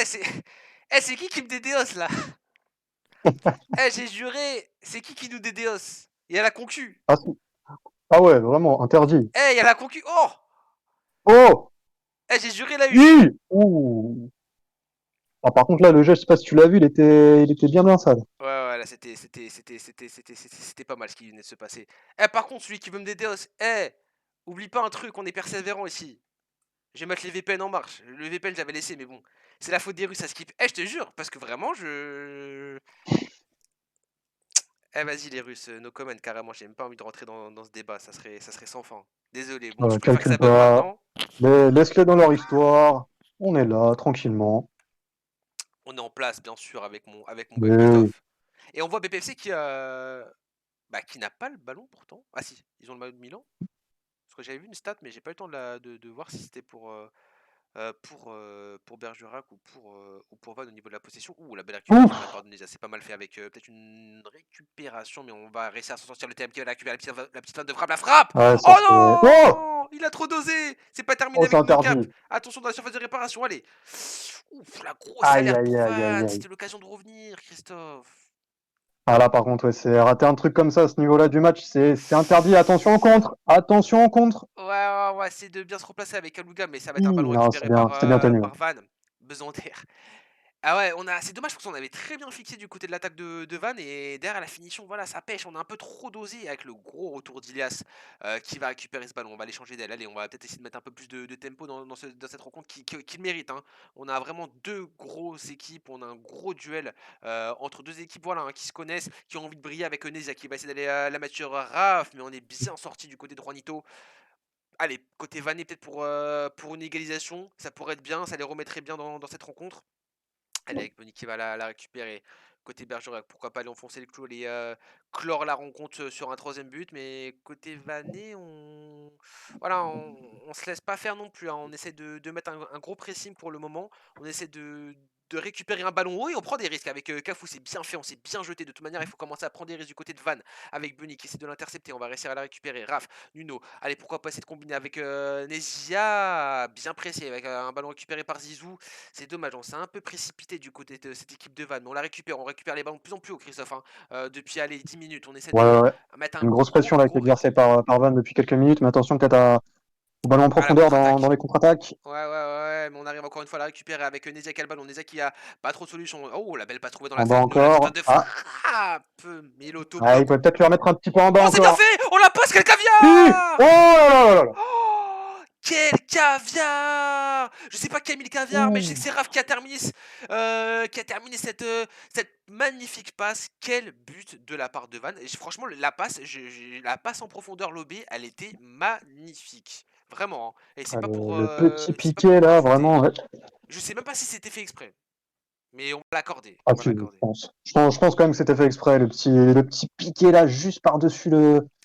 c'est c'est qui me dédéosse là? J'ai juré, c'est qui nous dédéosse? Il y a la concu. Ah, ah ouais, vraiment, interdit. Il y a la concu. Oh! Oh! J'ai juré la huche. Oui! Ouh! Ah, par contre, là, le jeu, je sais pas si tu l'as vu, il était bien bien sale. Ouais, ouais, là, c'était pas mal ce qui venait de se passer. Par contre, celui qui veut me dédéosse, oublie pas un truc, on est persévérant ici. Je vais mettre les VPN en marche. Le VPN, j'avais laissé, mais bon. C'est la faute des Russes à skip. Je te jure, parce que vraiment, je. Vas-y, les Russes, no comment, carrément. J'ai même pas envie de rentrer dans ce débat. Ça serait sans fin. Désolé. Bon, je préfère que Calcule ça bug pas. maintenant. Laisse-les dans leur histoire. On est là, tranquillement. On est en place, bien sûr, avec mon gars Mais oui. Christophe. Et on voit BPFC qui n'a pas le ballon pourtant. Ah si, ils ont le maillot de Milan. Parce que j'avais vu une stat, mais j'ai pas eu le temps de voir si c'était pour Bergerac ou pour Van au niveau de la possession. Ouh, la belle récupération de la Ouf! part de Neza, c'est pas mal fait avec peut-être une récupération, mais on va réussir à s'en sortir. Le TM qui va la récupérer la petite vanne de frappe, la frappe. Ouais, ça Oh c'est. Oh! non, il a trop dosé. C'est pas terminé Oh, c'est avec No Cap. interdit. Attention dans la surface de réparation, allez. Ouf, la grosse Aïe, alerte aïe, pour aïe, aïe, Van. aïe. C'était l'occasion de revenir, Christophe. Ah là, par contre, ouais, c'est rater un truc comme ça à ce niveau-là du match, c'est interdit. Attention en contre! Attention en contre! Ouais, ouais, ouais, c'est de bien se replacer avec Aluga, mais ça va être un Hi, ballon non, récupéré c'était bien tenu, ouais. par Van. Besoin d'air. Ah ouais, c'est dommage parce qu'on avait très bien fixé du côté de l'attaque de Van et derrière la finition, voilà, ça pêche. On a un peu trop dosé avec le gros retour d'Ilias qui va récupérer ce ballon. On va aller changer d'aile. Allez, on va peut-être essayer de mettre un peu plus de tempo dans cette rencontre qui le mérite, hein. On a vraiment deux grosses équipes. On a un gros duel entre deux équipes voilà, hein, qui se connaissent, qui ont envie de briller avec Nesia qui va essayer d'aller la mettre sur Raph, mais on est bien sorti du côté de Juanito. Allez, côté Vané, peut-être pour une égalisation, ça pourrait être bien, ça les remettrait bien dans cette rencontre. Allez, avec Bonny qui va la récupérer. Côté Bergerac, pourquoi pas aller enfoncer le clou, aller clore la rencontre sur un troisième but. Mais côté Vané, voilà, on se laisse pas faire non plus, hein. On essaie de mettre un gros pressing pour le moment. On essaie de récupérer un ballon haut et on prend des risques. Avec Cafou, c'est bien fait, on s'est bien jeté. De toute manière, il faut commencer à prendre des risques du côté de Van. Avec Bunny qui essaie de l'intercepter. On va réussir à la récupérer. Raph, Nuno. Allez, pourquoi pas essayer de combiner avec Nesia. Bien pressé avec un ballon récupéré par Zizou. C'est dommage, on s'est un peu précipité du côté de cette équipe de Vannes. On récupère les ballons de plus en plus haut, Christophe, hein. Depuis allez, 10 minutes, on essaie Ouais, ouais, de ouais. mettre un Une grosse gros pression là qui est gros rythme. exercée par Van depuis quelques minutes, mais attention peut-être au ballon en À la profondeur dans contre-attaque. les contre-attaques. Ouais, ouais, ouais, mais on arrive encore une fois à la récupérer avec Nesia qui a le ballon. Nesia qui a pas trop de solutions. Oh, la belle passe trouvée En bas de la petite vanne encore. de Ah, frappe. Mais ah, il l'autobloc. peut peut-être lui remettre un petit peu en bas Oh, c'est bien encore. fait. On la passe, quel Oui! Oh caviar. là là là là! Oh, quel caviar! Je sais pas qui a mis le caviar, mais je sais que Ouh. c'est Raph qui a terminé cette magnifique passe. Quel but de la part de Van. Et franchement, la passe, la passe en profondeur lobée, elle était magnifique. Vraiment, hein. Et Ah, le petit c'est pas pour piqué là, rajouter. vraiment. Ouais. Je sais même pas si c'était fait exprès. Mais on va l'accorder. Ah On va si, je l'accorder. pense. Je pense quand même que c'était fait exprès, le petit piqué là, juste par-dessus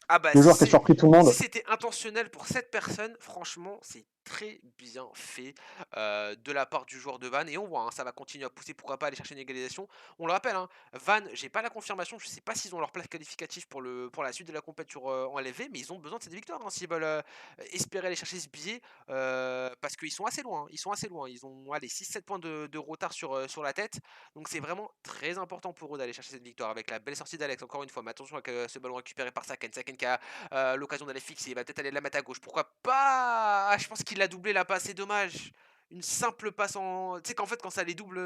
Ah bah le joueur qui a surpris tout le si monde. c'était intentionnel pour cette personne, franchement, c'est très bien fait de la part du joueur de Van. Et on voit, hein, ça va continuer à pousser, pourquoi pas aller chercher une égalisation. On le rappelle, hein, Van, j'ai pas la confirmation, je sais pas s'ils ont leur place qualificative pour la suite de la compétition en LFV, mais ils ont besoin de cette victoire hein, s'ils veulent espérer aller chercher ce billet, parce qu'ils sont assez loin, ils sont assez loin. Ils ont allez, 6-7 points de retard sur la tête, donc c'est vraiment très important pour eux d'aller chercher cette victoire avec la belle sortie d'Alex, encore une fois. Mais attention avec ce ballon récupéré par Saken. Saken qui a l'occasion d'aller fixer, il va peut-être aller la mettre à gauche. Pourquoi pas? Je pense qu'il l'a doublé la passe, c'est dommage. Une simple passe en. Tu sais qu'en fait, quand ça les double,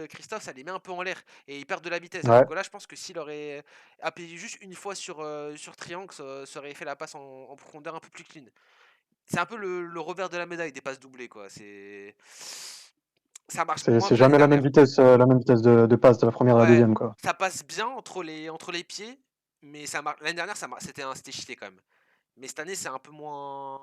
Christophe, ça les met un peu en l'air et ils perdent de la vitesse. Alors Ouais. que là, je pense que s'il aurait appuyé juste une fois sur triangle, ça aurait fait la passe en profondeur un peu plus clean. C'est un peu le revers de la médaille des passes doublées, quoi. Ça marche moins C'est que l'année jamais dernière. la même vitesse de passe de la première à la Ouais, deuxième, quoi. ça passe bien entre les pieds, mais ça marche. L'année dernière, c'était cheaté quand même. Mais cette année, c'est un peu moins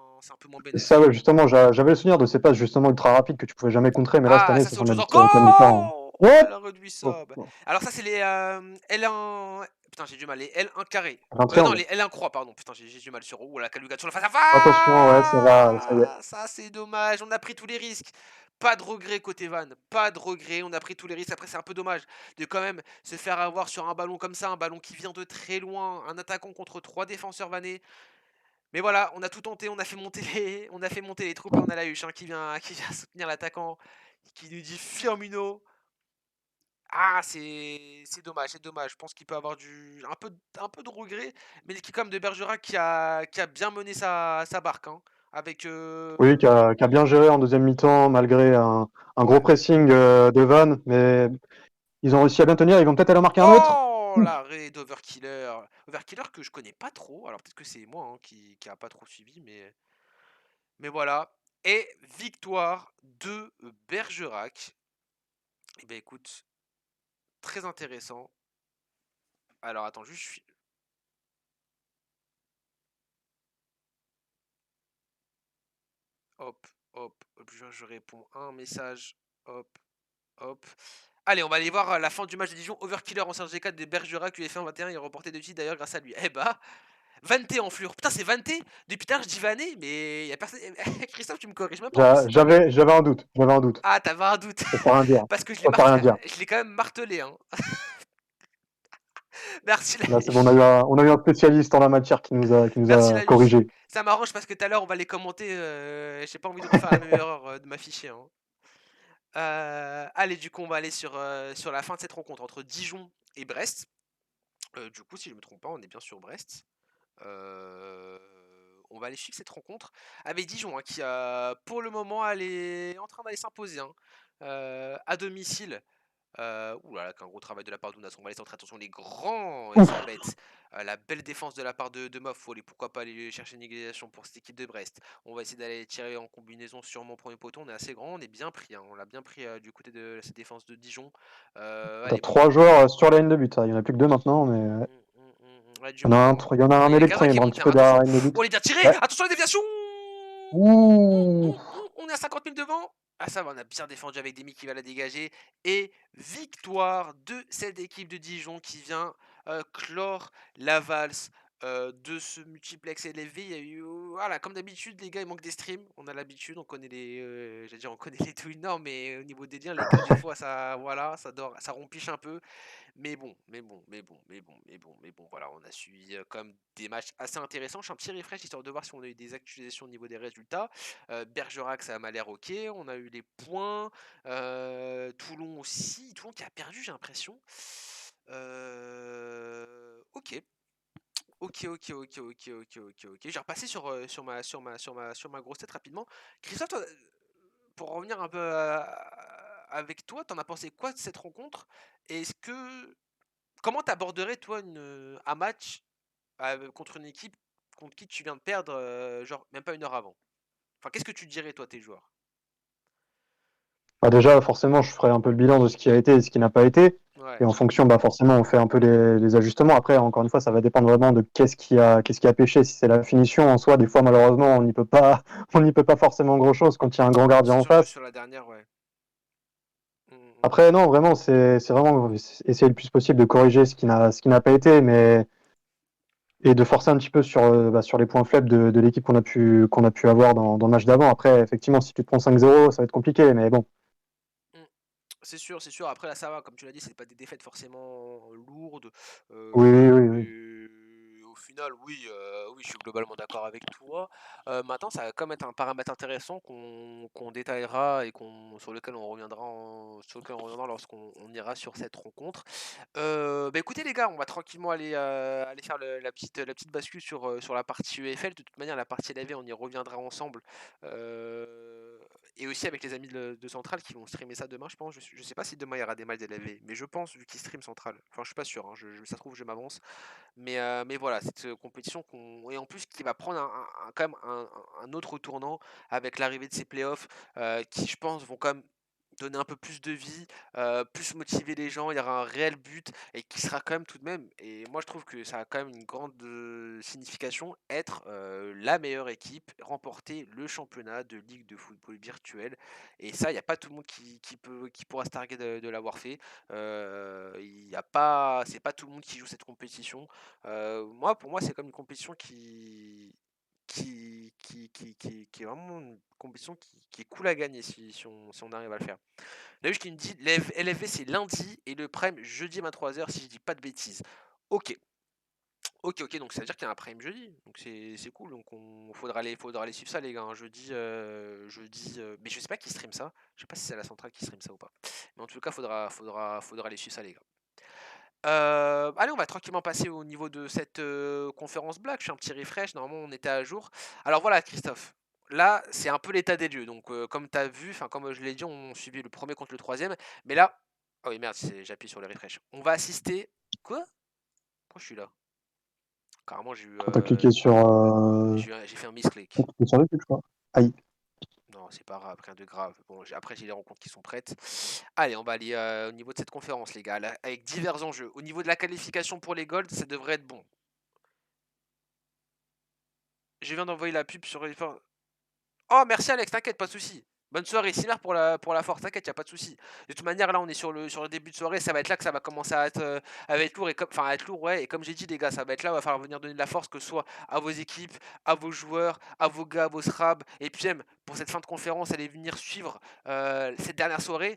Et ça, bénéf. ouais, justement, j'avais le souvenir de ces passes justement ultra rapides que tu pouvais jamais contrer, mais là, cette Ah, année, ça ce c'est sont autre chose des comme du temps. encore. Ouais! Elle a réduit Oh, ça. oh. Alors ça, c'est les L1. Putain, j'ai du mal. Les L1 carré. Un Non, triangle. les L1 croix, pardon. Putain, j'ai du mal sur. Ouh, la Kaluga sur le face à Attention, ouais, ça y est. face. Ça, c'est dommage. On a pris tous les risques. Pas de regret côté Van. Pas de regret. On a pris tous les risques. Après, c'est un peu dommage de quand même se faire avoir sur un ballon comme ça. Un ballon qui vient de très loin. Un attaquant contre trois défenseurs vanais. Mais voilà, on a tout tenté, on a fait monter les troupes et on a la huche hein, qui vient soutenir l'attaquant qui nous dit Firmino. Ah, c'est dommage, c'est dommage. Je pense qu'il peut avoir un peu de regret, mais l'équipe quand même de Bergerac qui a bien mené sa barque, hein, avec, Oui, qui a bien géré en deuxième mi-temps malgré un gros ouais. pressing de Van, mais ils ont réussi à bien tenir. Ils vont peut-être aller en marquer un autre. Oh! Ouf. L'arrêt d'Overkiller. Overkiller que je connais pas trop, alors peut-être que c'est moi, hein, qui a pas trop suivi, mais voilà. Et victoire de Bergerac. Et ben écoute, très intéressant. Alors attends, juste, hop, hop, hop, je réponds à un message. Hop, hop. Allez, on va aller voir la fin du match de Dijon. Overkiller en Serge G4 de Bergerac, UF1 21. Il a remporté 2 titres d'ailleurs grâce à lui. Eh bah, Vanté en flure. Putain, c'est Vanté. Depuis tard, je dis Vané, mais y a personne. Christophe, tu me corriges même pas en plus. J'avais un doute. J'avais un doute. Ah, t'avais un doute. Ça veut rien dire. Parce que Ça veut rien dire. je l'ai quand même martelé, hein. Merci la Là, c'est bon, on a eu un spécialiste en la matière qui nous Merci a la Lucie. corrigé. Ça m'arrange parce que tout à l'heure, on va les commenter. J'ai pas envie de refaire la même erreur de m'afficher, hein. Allez, du coup, on va aller sur la fin de cette rencontre entre Dijon et Brest. Du coup, si je me trompe pas, on est bien sur Brest. Euh, on va aller suivre cette rencontre avec Dijon, hein, qui pour le moment elle est en train d'aller s'imposer, hein. À domicile. Ouh là là, qu'un gros travail de la part d'Ounas. On va laisser entrer, attention, les grands, ils Ouf. sont bêtes. La belle défense de la part de Moff. Faut aller, pourquoi pas aller chercher une égalisation pour cette équipe de Brest. On va essayer d'aller tirer en combinaison sur mon premier poteau. On est assez grand, on est bien pris, hein. On l'a bien pris du côté de cette défense de Dijon. T'as Allez, bon. 3 joueurs sur la ligne de but. Il y en a plus que 2 maintenant, mais Ouais, du il y en a monde, un, hein. il y en a Ah, un il y a les électron. cadres Il qui est un montent, petit hein. peu derrière Attention. la ligne de Oh, but. les bien tiré. Ouais. Attention, la déviation. Ouh. On est à 50 000 devant. Ah ça va, on a bien défendu avec Demi qui va la dégager. Et victoire de cette équipe de Dijon qui vient clore la valse de ce multiplex élevé. Il y a eu, voilà, comme d'habitude, les gars, il manque des streams. On a l'habitude, on connaît j'allais dire, on connaît les tout énormes, mais au niveau des liens, les gars, des fois, ça, voilà, ça rompiche un peu. Mais bon, voilà, on a suivi comme des matchs assez intéressants. Je fais un petit refresh histoire de voir si on a eu des actualisations au niveau des résultats. Bergerac, ça m'a l'air ok. On a eu les points. Toulon aussi. Toulon qui a perdu, j'ai l'impression. Ok. Ok. Je vais repasser sur ma grosse tête rapidement. Christophe, toi, pour revenir un peu avec toi, t'en as pensé quoi de cette rencontre? Et comment t'aborderais toi un match contre une équipe contre qui tu viens de perdre, genre même pas une heure avant? Enfin, qu'est-ce que tu dirais toi tes joueurs? Bah déjà, forcément, je ferai un peu le bilan de ce qui a été et ce qui n'a pas été. Ouais, Et en fonction, bah forcément, on fait un peu les ajustements. Après, encore une fois, ça va dépendre vraiment de qu'est-ce qui a pêché. Si c'est la finition en soi, des fois, malheureusement, on n'y peut pas, on n'y peut pas forcément grand-chose quand il y a un grand gardien c'est en sûr que face. sur la dernière, ouais. Mmh. Après, non, vraiment, c'est vraiment essayer le plus possible de corriger ce qui n'a pas été, mais et de forcer un petit peu sur les points faibles de l'équipe qu'on a pu avoir dans le match d'avant. Après, effectivement, si tu te prends 5-0, ça va être compliqué, mais bon. Mmh. C'est sûr, c'est sûr. Après là, ça va, comme tu l'as dit, c'est pas des défaites forcément lourdes. Oui, oui, oui. Mais au final, oui, oui, je suis globalement d'accord avec toi. Maintenant, ça va quand même être un paramètre intéressant qu'on détaillera et sur lequel on reviendra lorsqu'on ira sur cette rencontre. Bah écoutez les gars, on va tranquillement aller faire la petite bascule sur la partie UEFL. De toute manière, la partie LAV, on y reviendra ensemble. Et aussi avec les amis de Central qui vont streamer ça demain, je pense. Je sais pas si demain il y aura des matchs d'LAV, mais je pense vu qu'ils streament Central. Enfin, je suis pas sûr, hein, ça se trouve, je m'avance. Mais voilà, cette compétition et en plus qui va prendre quand même un autre tournant avec l'arrivée de ces playoffs qui, je pense, vont quand même donner un peu plus de vie, plus motiver les gens, il y aura un réel but et qui sera quand même tout de même, et moi je trouve que ça a quand même une grande signification, être la meilleure équipe, remporter le championnat de Ligue de football virtuel. Et ça, il n'y a pas tout le monde qui pourra se targuer de l'avoir fait. C'est pas tout le monde qui joue cette compétition. Pour moi, c'est comme une compétition qui est vraiment une compétition qui est cool à gagner si on arrive à le faire. Là, qui me dit LFV c'est lundi et le prime jeudi à 23h si je dis pas de bêtises. Ok. OK, donc ça veut dire qu'il y a un prime jeudi, donc c'est cool, donc on faudra aller suivre ça les gars, hein, mais je sais pas qui stream ça, je sais pas si c'est la centrale qui stream ça ou pas. Mais en tout cas, faudra aller suivre ça les gars. Allez, on va tranquillement passer au niveau de cette, conférence Black. Je fais un petit refresh, normalement on était à jour. Alors voilà Christophe, là, c'est un peu l'état des lieux, donc comme tu as vu, enfin comme je l'ai dit, on suivit le premier contre le troisième. Mais là ah oui merde, j'appuie sur le refresh. On va assister quoi? Pourquoi je suis là? Carrément Quand t'as cliqué sur, j'ai fait un misclick. t'as cliqué sur le truc, je crois. Aïe. Non, c'est pas grave, rien de grave. Bon, après, j'ai les rencontres qui sont prêtes. Allez, on va aller au niveau de cette conférence, les gars, là, avec divers enjeux. Au niveau de la qualification pour les Golds, ça devrait être bon. Je viens d'envoyer la pub sur. Oh, merci Alex, t'inquiète, pas de souci. Bonne soirée, Simar pour la force, t'inquiète, y a pas de souci. De toute manière, là, on est sur le début de soirée, ça va être là que ça va commencer à être lourd, enfin, à être lourd, ouais. Et comme j'ai dit, les gars, ça va être là, il va falloir venir donner de la force, que ce soit à vos équipes, à vos joueurs, à vos gars, à vos SRAB. Et puis même, pour cette fin de conférence, allez venir suivre cette dernière soirée,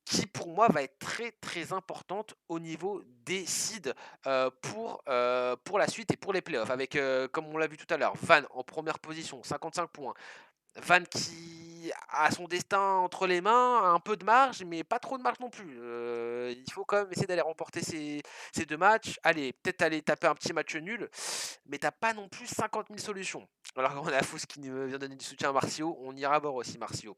qui pour moi va être très très importante au niveau des seeds pour la suite et pour les playoffs. Avec, comme on l'a vu tout à l'heure, Van en première position, 55 points. Van qui a son destin entre les mains, a un peu de marge, mais pas trop de marge non plus. Il faut quand même essayer d'aller remporter ces 2 matchs. Allez, peut-être aller taper un petit match nul, mais t'as pas non plus 50 000 solutions. Alors qu'on a Fous qui nous vient donner du soutien à Martiaux, on ira voir aussi Martiaux.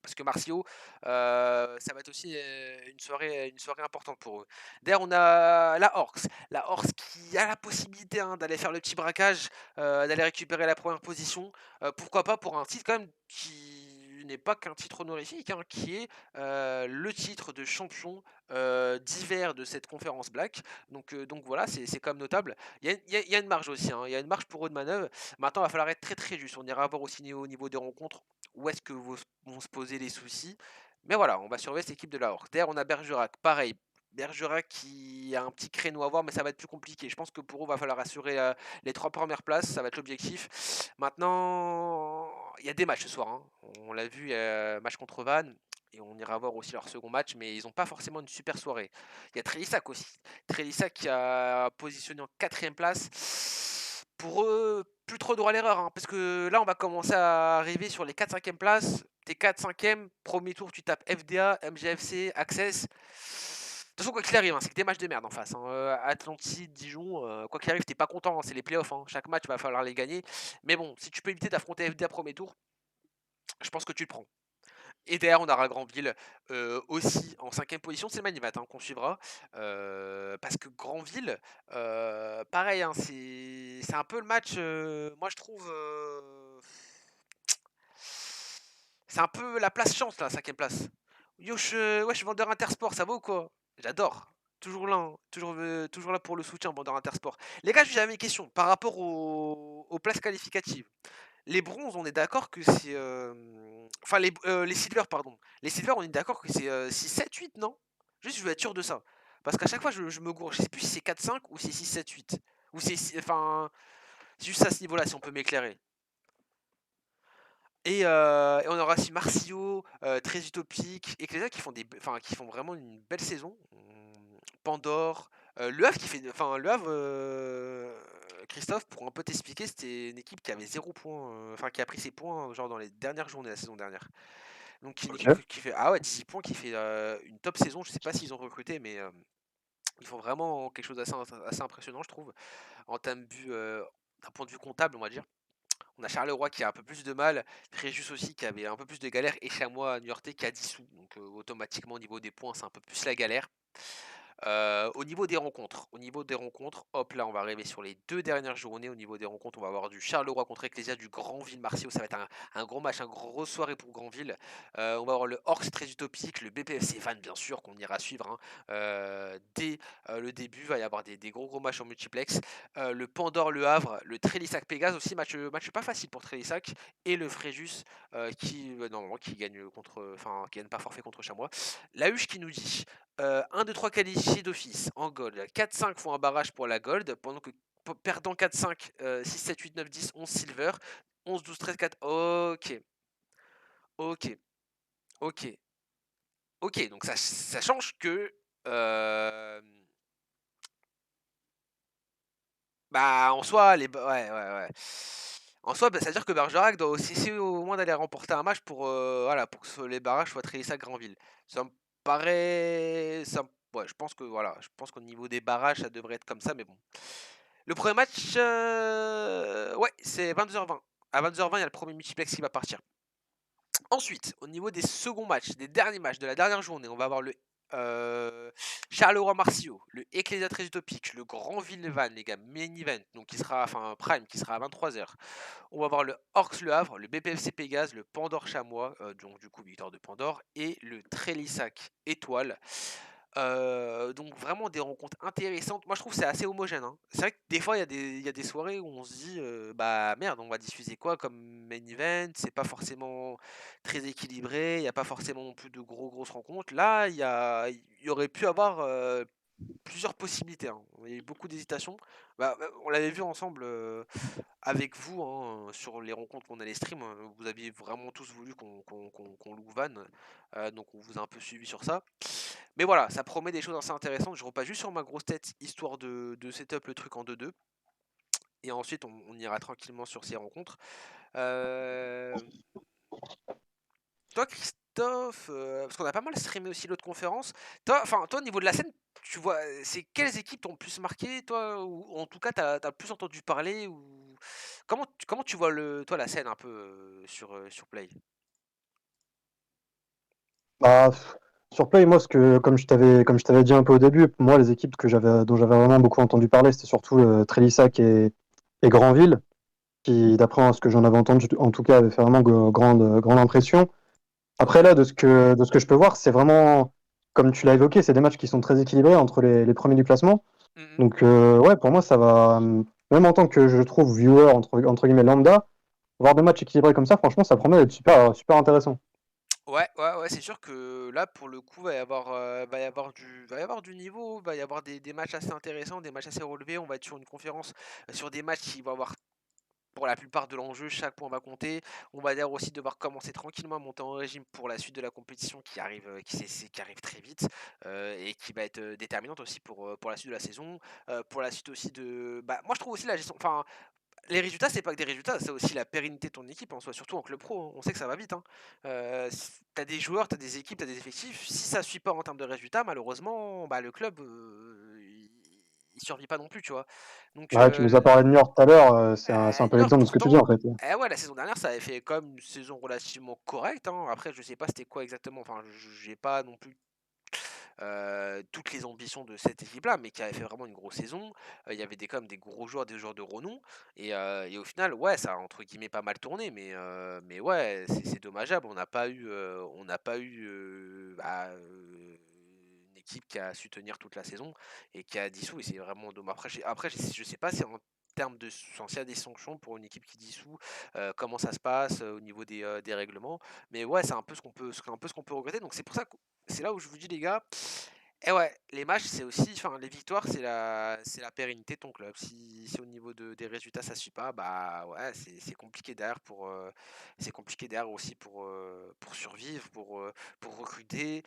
Parce que Martiaux, ça va être aussi une soirée importante pour eux. D'ailleurs, on a la Orcs. La Orcs qui a la possibilité hein, d'aller faire le petit braquage, d'aller récupérer la première position. Pourquoi pas pour un titre quand même qui n'est pas qu'un titre honorifique, hein, qui est le titre de champion d'hiver de cette conférence Black. Donc voilà, c'est quand même notable. Il y a une marge aussi, hein, il y a une marge pour eux de manœuvre. Maintenant, il va falloir être très très juste. On ira voir aussi au niveau des rencontres où est-ce que vont se poser les soucis. Mais voilà, on va surveiller cette équipe de la Horde. Derrière, on a Bergerac. Pareil, Bergerac qui a un petit créneau à voir, mais ça va être plus compliqué. Je pense que pour eux, il va falloir assurer les 3 premières places. Ça va être l'objectif. Maintenant, il y a des matchs ce soir, hein. On l'a vu, il y a match contre Van. Et on ira voir aussi leur second match, mais ils n'ont pas forcément une super soirée. Il y a Trélissac aussi. Trélissac qui a positionné en 4e place. Pour eux, plus trop droit à l'erreur, hein, parce que là, on va commencer à arriver sur les 4-5e places. T'es 4-5e, premier tour, tu tapes FDA, MGFC, Access. De toute façon, quoi qu'il arrive, hein, c'est que des matchs de merde en face. Hein. Atlantide, Dijon, quoi qu'il arrive, t'es pas content, hein, c'est les playoffs. Hein. Chaque match, va falloir les gagner. Mais bon, si tu peux éviter d'affronter FDA premier tour, je pense que tu le prends. Et derrière, on aura Granville aussi en 5e position. C'est Manivat hein, qu'on suivra. Parce que Granville, pareil, hein, c'est un peu le match, moi je trouve. C'est un peu la place chance, la 5e place. Yosh, wesh, vendeur Intersport, ça va ou quoi? J'adore. Toujours là, hein, toujours là pour le soutien, vendeur Intersport. Les gars, j'avais une question par rapport aux places qualificatives. Les bronzes, on est d'accord que c'est. Enfin, les silvers, pardon. Les silvers, on est d'accord que c'est 6, 7, 8, non? Juste, je veux être sûr de ça. Parce qu'à chaque fois, je me gourre. Je sais plus si c'est 4, 5 ou c'est 6, 7, 8. Ou c'est. Enfin. C'est juste à ce niveau-là, si on peut m'éclairer. Et on aura aussi Martiaux, très utopique, Ecclesia qui font qui font vraiment une belle saison. Pandore, Le Havre qui fait enfin Le Havre, Christophe, pour un peu t'expliquer, c'était une équipe qui avait 0 points, enfin qui a pris ses points, genre dans les dernières journées la saison dernière. Donc une équipe Ok. qui fait ah ouais 18 points, qui fait, une top saison. Je sais pas s'ils ont recruté, mais, ils font vraiment quelque chose d'assez impressionnant je trouve, en termes d'un point de vue comptable, on va dire. On a Charleroi qui a un peu plus de mal, Fréjus aussi qui avait un peu plus de galère et Chamois Niortais qui a 10 sous. Donc automatiquement au niveau des points, c'est un peu plus la galère. Au niveau des rencontres, hop là on va arriver sur les 2 dernières journées. Au niveau des rencontres, on va avoir du Charleroi contre Ecclesia, du Granville Marseille. Ça va être un gros match, une grosse soirée pour Granville. On va avoir le Orcs très utopique, le BPFC Vannes bien sûr qu'on ira suivre. Hein. Dès le début, il va y avoir des gros matchs en multiplex. Le Pandore Le Havre, le Trélissac Pégase aussi, match pas facile pour Trélissac. Et le Fréjus qui normalement qui gagne qui gagne pas forfait contre Chamois. La Huche qui nous dit 1, 2, 3 qualifiés d'office en gold. 4-5 font un barrage pour la gold, pendant que perdant 4-5, 6, 7, 8, 9, 10, 11 silver, 11, 12, 13, 4. Ok, ok, ok, ok. Donc ça change que. euh, Bah, en soi, ouais, ouais, ouais. En soi, bah, c'est-à-dire que Bergerac doit aussi essayer au moins d'aller remporter un match pour, voilà, pour que les barrages soient Trélissac-Granville. Ça me paraît ça me ouais, je pense que voilà, je pense qu'au niveau des barrages, ça devrait être comme ça, mais bon. Le premier match, ouais, c'est 22h20. À 22h20, il y a le premier multiplex qui va partir. Ensuite, au niveau des seconds matchs, des derniers matchs de la dernière journée, on va avoir le Charleroi-Marsillau, le Ecclésiastes Utopique, le Grand Villeurbanne, les gars, main event, donc qui sera, enfin prime, qui sera à 23h. On va avoir le Orcs Le Havre, le BPFC Pégase, le Pandore Chamois, donc du coup victoire de Pandore, et le Trélissac Étoile. Donc vraiment des rencontres intéressantes. Moi je trouve que c'est assez homogène, hein. C'est vrai que des fois il y a des soirées où on se dit, «Bah merde, on va diffuser quoi comme main event?» C'est pas forcément très équilibré, il y a pas forcément non plus de grosses rencontres. Là, il y aurait pu avoir, plusieurs possibilités, hein. Il y a eu beaucoup d'hésitations. On l'avait vu ensemble, avec vous, hein, sur les rencontres qu'on allait stream, vous aviez vraiment tous voulu qu'on loue Van, donc on vous a un peu suivi sur ça. Mais voilà, ça promet des choses assez intéressantes. Je repasse juste sur ma grosse tête, histoire de setup le truc en 2-2 et ensuite on ira tranquillement sur ces rencontres. Hem, Toi Christophe, parce qu'on a pas mal streamé aussi l'autre conférence. Toi au niveau de la scène, tu vois, c'est quelles équipes t'ont le plus marqué toi? Ou en tout cas tu as le plus entendu parler ou comment tu vois la scène un peu, sur Play? Bah, sur Play, moi, comme je t'avais dit un peu au début, moi, les équipes dont j'avais vraiment beaucoup entendu parler, c'était surtout Trélissac et Granville, qui, d'après ce que j'en avais entendu, en tout cas, avait fait vraiment grande impression. Après, là, de ce que je peux voir, c'est vraiment, comme tu l'as évoqué, c'est des matchs qui sont très équilibrés entre les premiers du classement. Mmh mh. Donc, ouais, pour moi, ça va. Même en tant que, je trouve, viewer, entre guillemets, lambda, voir des matchs équilibrés comme ça, franchement, ça promet d'être super intéressant. Ouais, ouais, ouais, c'est sûr que là, pour le coup, va y avoir du niveau, va y avoir des matchs assez intéressants, des matchs assez relevés. On va être sur une conférence, sur des matchs qui vont avoir, pour la plupart de l'enjeu, chaque point va compter. On va d'ailleurs aussi devoir commencer tranquillement à monter en régime pour la suite de la compétition qui arrive, qui arrive très vite, et qui va être, déterminante aussi pour la suite de la saison. Pour la suite aussi moi je trouve aussi la gestion, enfin, les résultats, c'est pas que des résultats, c'est aussi la pérennité de ton équipe en soi, surtout en club pro, hein. On sait que ça va vite, hein. Tu des joueurs, t'as des équipes, t'as des effectifs. Si ça suit pas en termes de résultats, malheureusement, bah, le club, il survit pas non plus, tu vois? Donc, Ouais, tu nous as parlé de Niort tout à l'heure, c'est un peu Niort l'exemple de ce que tu dis, pourtant, en fait. ouais, la saison dernière, ça avait fait quand même une saison relativement correcte, hein. Après, je sais pas c'était quoi exactement, enfin, j'ai pas non plus toutes les ambitions de cette équipe-là, mais qui avait fait vraiment une grosse saison. Il y avait quand même des gros joueurs, des joueurs de renom et au final, ouais, ça a entre guillemets «pas mal tourné» mais ouais, c'est dommageable. On n'a pas eu, une équipe qui a su tenir toute la saison et qui a dissous et c'est vraiment dommage. Je sais pas si en termes de s'il y a des sanctions pour une équipe qui dissout, comment ça se passe, au niveau des règlements, mais ouais, c'est un peu ce qu'on peut regretter donc c'est là où je vous dis les gars, et ouais, les matchs, c'est aussi, enfin les victoires, c'est la pérennité de ton club. Si au niveau des résultats ça suit pas, bah ouais, c'est compliqué derrière c'est compliqué derrière aussi pour survivre, pour recruter,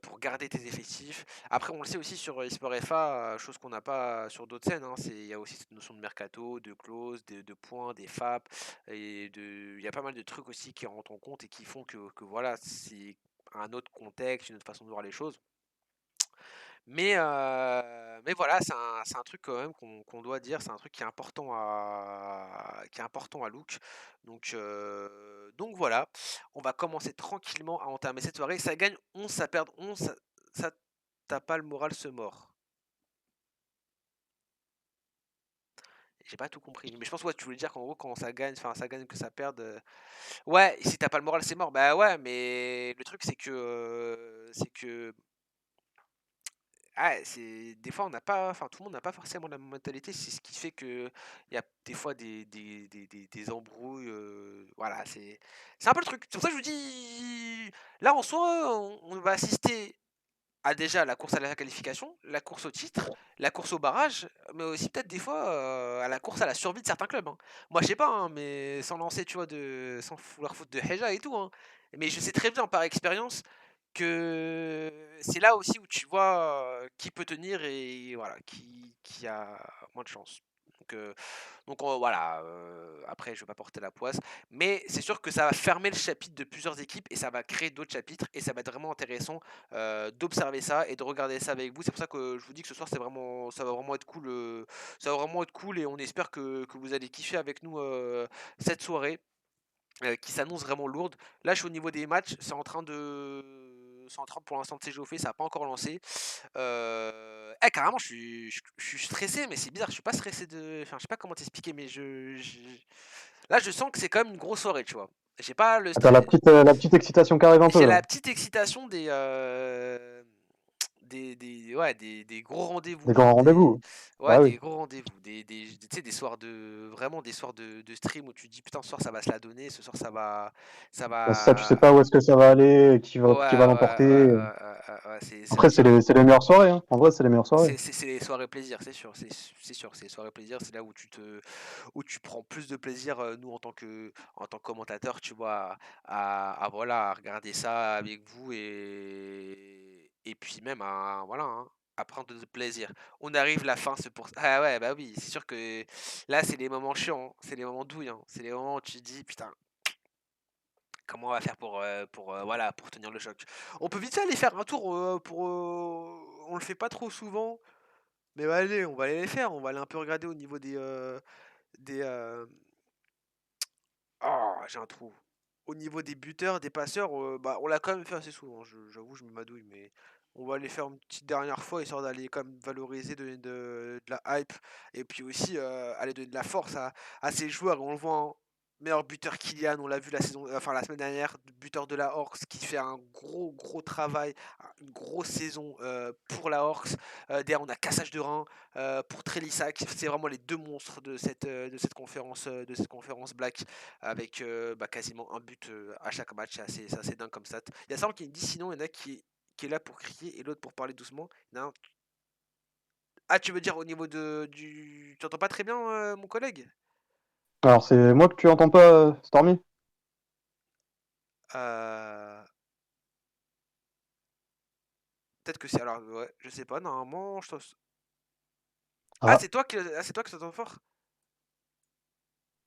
pour garder tes effectifs. Après, on le sait aussi sur eSport FA, chose qu'on n'a pas sur d'autres scènes, hein, il y a aussi cette notion de mercato, de clause, de points, des FAP, il y a pas mal de trucs aussi qui rentrent en compte et qui font que voilà, c'est un autre contexte, une autre façon de voir les choses. Mais voilà, c'est un truc quand même qu'on doit dire, c'est un truc qui est important à Look. Donc voilà, on va commencer tranquillement à entamer cette soirée. Ça gagne 11, ça perd 11, ça tu pas le moral se mord. J'ai pas tout compris, mais je pense, ouais, tu voulais dire qu'en gros quand ça gagne, enfin ça gagne que ça perde, ouais, et si t'as pas le moral c'est mort. Bah ouais, mais le truc c'est que ah, c'est des fois on n'a pas, enfin tout le monde n'a pas forcément la même mentalité, c'est ce qui fait que il y a des fois des embrouilles, voilà, c'est un peu le truc. C'est pour ça que je vous dis, là en soi, on va assister à déjà la course à la qualification, la course au titre, la course au barrage, mais aussi peut-être des fois, à la course à la survie de certains clubs, hein. Moi je sais pas, hein, mais sans lancer, tu vois, sans vouloir foutre de Heja et tout, hein, mais je sais très bien par expérience que c'est là aussi où tu vois, qui peut tenir et voilà, qui a moins de chance. Donc voilà, après je vais pas porter la poisse, mais c'est sûr que ça va fermer le chapitre de plusieurs équipes et ça va créer d'autres chapitres et ça va être vraiment intéressant, d'observer ça et de regarder ça avec vous. C'est pour ça que je vous dis que ce soir ça va vraiment être cool, ça va vraiment être cool et on espère que vous allez kiffer avec nous, cette soirée. Qui s'annonce vraiment lourde. Là, je suis au niveau des matchs, c'est en train pour l'instant de s'échauffer, ça a pas encore lancé. Carrément, je suis stressé, mais c'est bizarre, je suis pas stressé enfin, je sais pas comment t'expliquer, mais là, je sens que c'est quand même une grosse soirée, tu vois? J'ai pas le T'as stress. la petite excitation qui arrive un peu J'ai là. la petite excitation des gros Des rendez-vous, grands rendez-vous. Bah oui. des gros rendez-vous, tu sais, des soirs des soirs de stream où tu te dis: «Putain, ce soir, ça va se la donner, ce soir, ça Bah, c'est ça, tu sais va». pas où est-ce que ça va aller, Ouais, qui va ouais, l'emporter. ouais, c'est Après, vrai que c'est les meilleures soirées, hein. En vrai, c'est les meilleures soirées. c'est les soirées plaisir, c'est sûr, c'est sûr, c'est les soirées plaisir, c'est là où tu prends plus de plaisir, nous en tant que commentateur, tu vois, voilà, à regarder ça avec vous et puis même à voilà, hein, à prendre de plaisir. On arrive, la fin, c'est pour ah ouais, bah oui, c'est sûr que là, c'est les moments chiants, hein, c'est les moments douilles, hein, c'est les moments où tu te dis: «Putain, comment on va faire voilà, pour tenir le choc?» On peut vite fait aller faire un tour, on le fait pas trop souvent, mais bah, allez, on va aller les faire. On va aller un peu regarder au niveau des, j'ai un trou. Au niveau des buteurs, des passeurs, bah, on l'a quand même fait assez souvent, j'avoue, je me madouille, mais on va aller faire une petite dernière fois, histoire d'aller quand même valoriser, donner de la hype et puis aussi, aller donner de la force à ces joueurs. Et on le voit, hein, meilleur buteur Kylian, on l'a vu enfin la semaine dernière, buteur de la Horx qui fait un gros, gros travail, une grosse saison, pour la Horx. Derrière, on a Cassage de Reims, pour Trélissac. C'est vraiment les 2 monstres de cette conférence Black avec quasiment un but à chaque match. C'est assez dingue comme ça. Il y a ça qui me dit sinon, il y en a qui est là pour crier et l'autre pour parler doucement. Il y en a un- Ah, tu veux dire au niveau du. Tu entends pas très bien, mon collègue? Alors, c'est moi que tu entends pas, Stormy? Euh, Peut-être que c'est. Alors, ouais, je sais pas, normalement. Ah, C'est toi qui t'entends fort?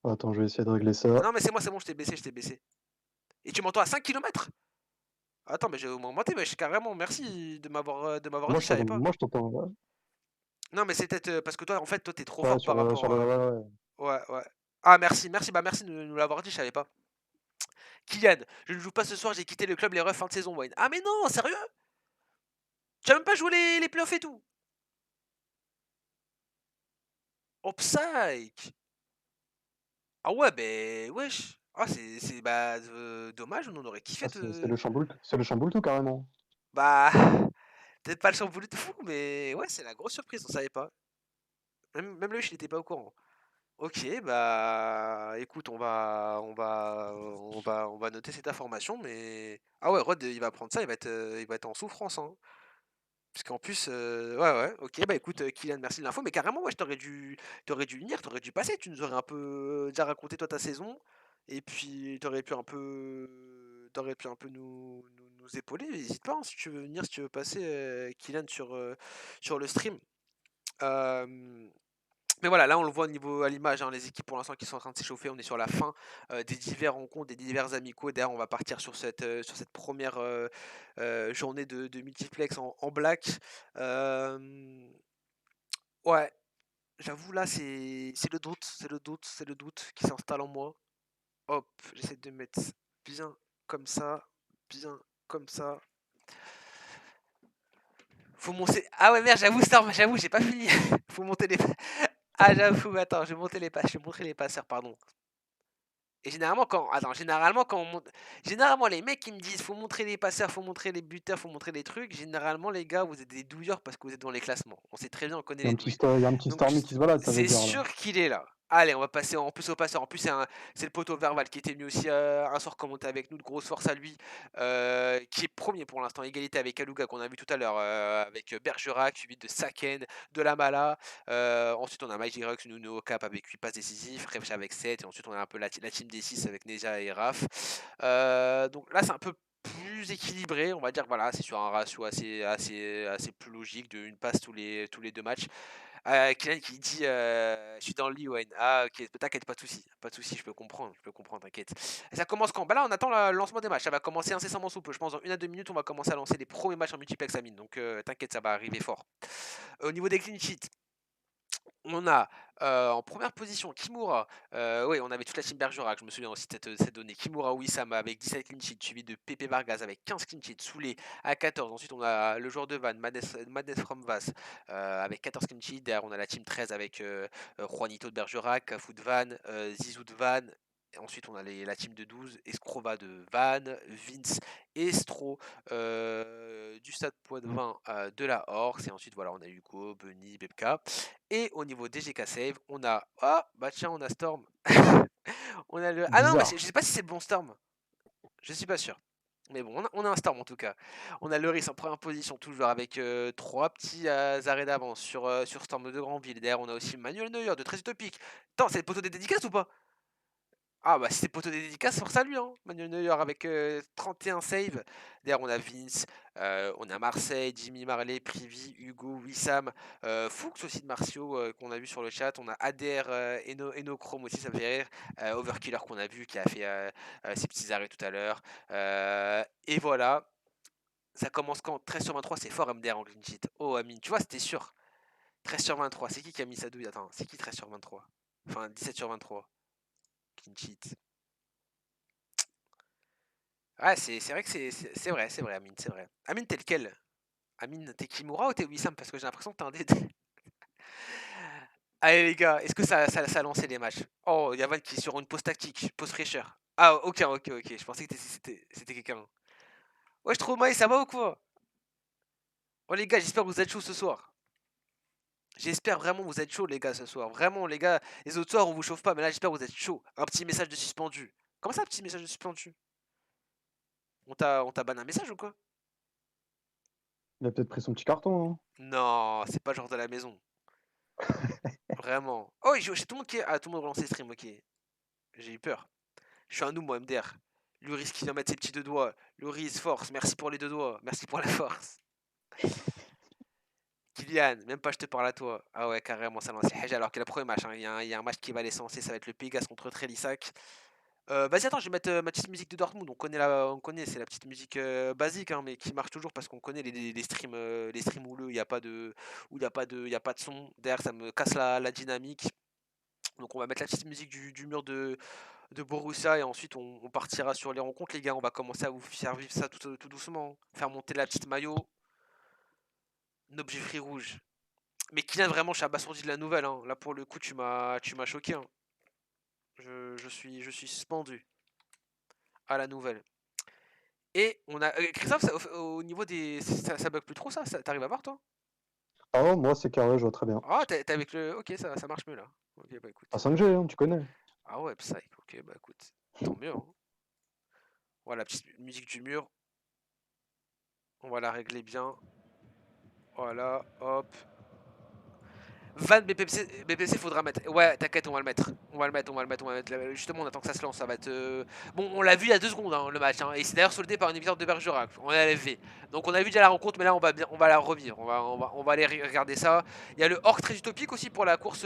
attends, je vais essayer de régler Ah ça. non, mais c'est bon, je t'ai baissé. Et tu m'entends à 5 kilomètres. Attends, mais j'ai augmenté, mais carrément, merci de m'avoir dit, je savais pas. Moi, je t'entends. Ouais, Non, mais c'est peut-être parce que toi, en fait, toi, t'es trop ouais, fort par sur rapport le. à. Ouais, ouais. Ouais, ouais. Ah, merci de nous l'avoir dit, je savais pas. Kylian, je ne joue pas ce soir, j'ai quitté le club, les refs fin de saison, Wayne. Ah, mais non, sérieux? Tu as même pas joué les playoffs et tout? Oh, psych! Ah ouais, ben, wesh. Ah, bah, dommage, on en aurait kiffé Ah, te. c'est le chamboule tout carrément. Bah, peut-être pas le chamboulé de fou, mais ouais, c'est la grosse surprise, on savait pas. Même le il était pas au courant. Ok, bah, écoute, on va noter cette information, mais ah ouais, Rod, il va prendre ça, il va être en souffrance, hein. Parce qu'en plus, ouais, ouais, ok, bah écoute, Kylian, merci de l'info, mais carrément, ouais, t'aurais dû venir, t'aurais dû passer, tu nous aurais un peu déjà raconté toi ta saison, et puis t'aurais pu un peu nous épauler. N'hésite pas, hein, si tu veux venir, si tu veux passer, Kylian, sur le stream. Euh, mais voilà, là on le voit au niveau à l'image, hein, les équipes pour l'instant qui sont en train de s'échauffer, on est sur la fin des divers rencontres, des divers amicaux. D'ailleurs, on va partir sur cette première journée de multiplex en black. Euh, ouais, j'avoue là c'est le doute qui s'installe en moi. Hop, j'essaie de mettre bien comme ça, bien comme ça. Faut monter. Ah ouais merde, j'avoue Storm, j'avoue j'ai pas fini. Faut monter les. Ah j'avoue, attends, je vais montrer les passeurs, pardon. Et généralement les mecs qui me disent faut montrer les passeurs, faut montrer les buteurs, faut montrer les trucs, généralement les gars vous êtes des douilleurs parce que vous êtes dans les classements. On sait très bien, on connaît les douilles. Il y a un petit Donc Stormy qui se balade, ça veut c'est dire là. sûr qu'il est là. Allez, on va passer en plus au passeur. En plus c'est le poteau Verval qui était venu aussi un soir commenter avec nous, de grosse force à lui, qui est premier pour l'instant, égalité avec Aluga qu'on a vu tout à l'heure, avec Bergerac, suivi de Saken, de Lamala. Ensuite, on a Mike Jirux, Nuno Cap avec 8 passes décisives, Revcha avec 7. Et ensuite, on a un peu la team D6 avec Neja et Raph. Donc là, c'est un peu plus équilibré, on va dire, voilà, c'est sur un ratio assez plus logique de une passe tous les 2 matchs. Kylian qui dit, «Je suis dans le lit Wayne». Ah OK, t'inquiète, pas de souci, je peux comprendre, t'inquiète. Et ça commence quand? Bah là, on attend le lancement des matchs, ça va commencer incessamment sous peu. Je pense dans 1 à 2 minutes, on va commencer à lancer les premiers matchs en multiplex Amine, donc t'inquiète, ça va arriver fort. Au niveau des clean sheets, on a, en première position Kimura, oui, on avait toute la team Bergerac, je me souviens aussi de cette donnée. Kimura Wissam avec 17 clean sheets, suivi de Pepe Vargas avec 15 clean sheets, Soulé à 14. Ensuite, on a le joueur de Van, Madness from Vas, avec 14 clean sheets. Derrière, on a la team 13 avec Juanito de Bergerac, Cafou de Van, Zizou de Van. Et ensuite, on a la team de 12, Escrova de Van, Vince, Estro, du Stade Poitvin de la Horse. Et ensuite, voilà, on a Hugo, Benny, Bebka. Et au niveau des GK Save, on a. Oh, bah tiens, on a Storm. On a le. Ah non, mais Bizarre. je sais pas si c'est le bon Storm. Je suis pas sûr. Mais bon, on a un Storm en tout cas. On a Loris en première position, toujours avec 3 petits arrêts d'avance sur Storm de Grandville. Derrière, on a aussi Manuel Neuer de très utopique. Attends, c'est le poteau des dédicaces ou pas? Ah bah si c'est poteau des dédicaces, force à lui, hein. Manuel Neuer avec 31 saves. Derrière on a Vince, on a Marseille, Jimmy Marley, Privy, Hugo, Wissam, Fuchs aussi de Martiaux qu'on a vu sur le chat. On a Adair, Enochrome aussi, ça me fait rire. Overkiller qu'on a vu qui a fait ses petits arrêts tout à l'heure. Et voilà, ça commence quand 13 sur 23, c'est fort MDR en clean sheet. Oh Amine, tu vois, c'était sûr. 13 sur 23, c'est qui a mis sa douille? Attends, c'est qui 13 sur 23? Enfin 17 sur 23, clean sheet. Ouais, c'est vrai que c'est vrai, Amine, c'est vrai. Amine, t'es lequel? Amine, t'es Kimura ou t'es Wissam? Parce que j'ai l'impression que t'es un des deux. Allez les gars, est-ce que ça a lancé les matchs? Oh, Yavan qui est sur une pause tactique, pause fraîcheur. Ah, ok, ok, ok, je pensais que c'était quelqu'un. Ouais, je trouve Maï, ça va ou quoi? Oh les gars, j'espère que vous êtes chauds ce soir. J'espère vraiment que vous êtes chauds les gars ce soir. Vraiment les gars, les autres soirs on vous chauffe pas, mais là j'espère que vous êtes chauds. Un petit message de suspendu. Comment ça, un petit message de suspendu? On t'a banné un message ou quoi? Il a peut-être pris son petit carton, hein. Non, c'est pas le genre de la maison. Vraiment. Oh, j'ai tout le monde qui est. Ah, tout le monde relance les streams, ok. J'ai eu peur. Je suis un noob, moi, MDR. Loris qui vient mettre ses petits deux doigts. Loris, force, merci pour les deux doigts. Merci pour la force. Kylian, même pas je te parle à toi. Ah ouais, carrément, ça lance les alors que le premier match, hein, il y a un match qui va l'essentiel, ça va être le Pégase contre Trélissac. Vas-y, attends, je vais mettre ma petite musique de Dortmund. On connaît, c'est la petite musique basique, hein, mais qui marche toujours parce qu'on connaît les streams houleux, où il y a pas de son. Derrière, ça me casse la dynamique. Donc on va mettre la petite musique du mur de Borussia et ensuite on partira sur les rencontres les gars. On va commencer à vous faire vivre ça tout doucement. Faire monter la petite maillot. Objet free rouge. Mais Kylian vraiment je suis abasourdi de la nouvelle, hein. Là pour le coup tu m'as choqué, hein. Je suis suspendu à la nouvelle. Et on a. Christophe, au niveau des. Ça bug plus trop ça? T'arrives à voir toi? Ah non, moi c'est carré, je vois très bien. Ah t'es avec le. Ok ça marche mieux là. Ok bah écoute. À 5G, hein, tu connais. Ah ouais Psy, ok bah écoute. Tant mieux, hein. Voilà la petite musique du mur. On va la régler bien. Voilà, hop. Van BPC faudra mettre. Ouais, t'inquiète, on va le mettre. On va le mettre, on va le mettre, on va le mettre. Justement, on attend que ça se lance. Ça va être. Bon, on l'a vu il y a 2 secondes, hein, le match, hein, et c'est d'ailleurs soldé par une victoire de Bergerac. On a LFV. Donc on a vu déjà la rencontre, mais là on va la revivre. On va aller regarder ça. Il y a le Orc très utopique aussi pour la course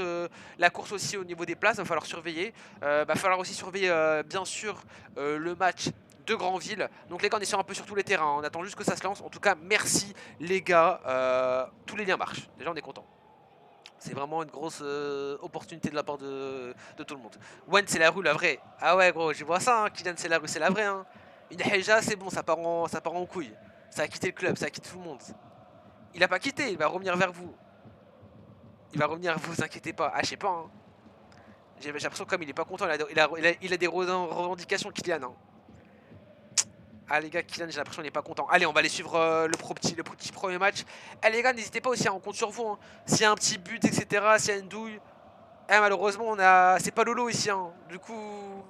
aussi au niveau des places. Va falloir surveiller. Va falloir aussi surveiller, bien sûr, le match de Grandville. Donc les gars, on est sur un peu sur tous les terrains. On attend juste que ça se lance. En tout cas, merci les gars. Tous les liens marchent. Déjà, on est content. C'est vraiment une grosse opportunité de la part de tout le monde. Wen, c'est la rue, la vraie. Ah ouais, gros, je vois ça. Hein. Kylian, c'est la rue, c'est la vraie. Hein. Une Heja, c'est bon, ça part en couille. Ça a quitté le club, ça a quitté tout le monde. Il a pas quitté, il va revenir vers vous. Il va revenir, vous inquiétez pas. Ah, je sais pas. Hein. J'ai l'impression que comme il est pas content, il a des revendications, Kylian. Hein. Ah les gars, Kylian, j'ai l'impression qu'il n'est pas content. Allez, on va aller suivre le petit premier match. Eh les gars, n'hésitez pas aussi, on compte sur vous. Hein. S'il y a un petit but, etc., s'il y a une douille, malheureusement, c'est pas Lolo ici. Hein. Du coup,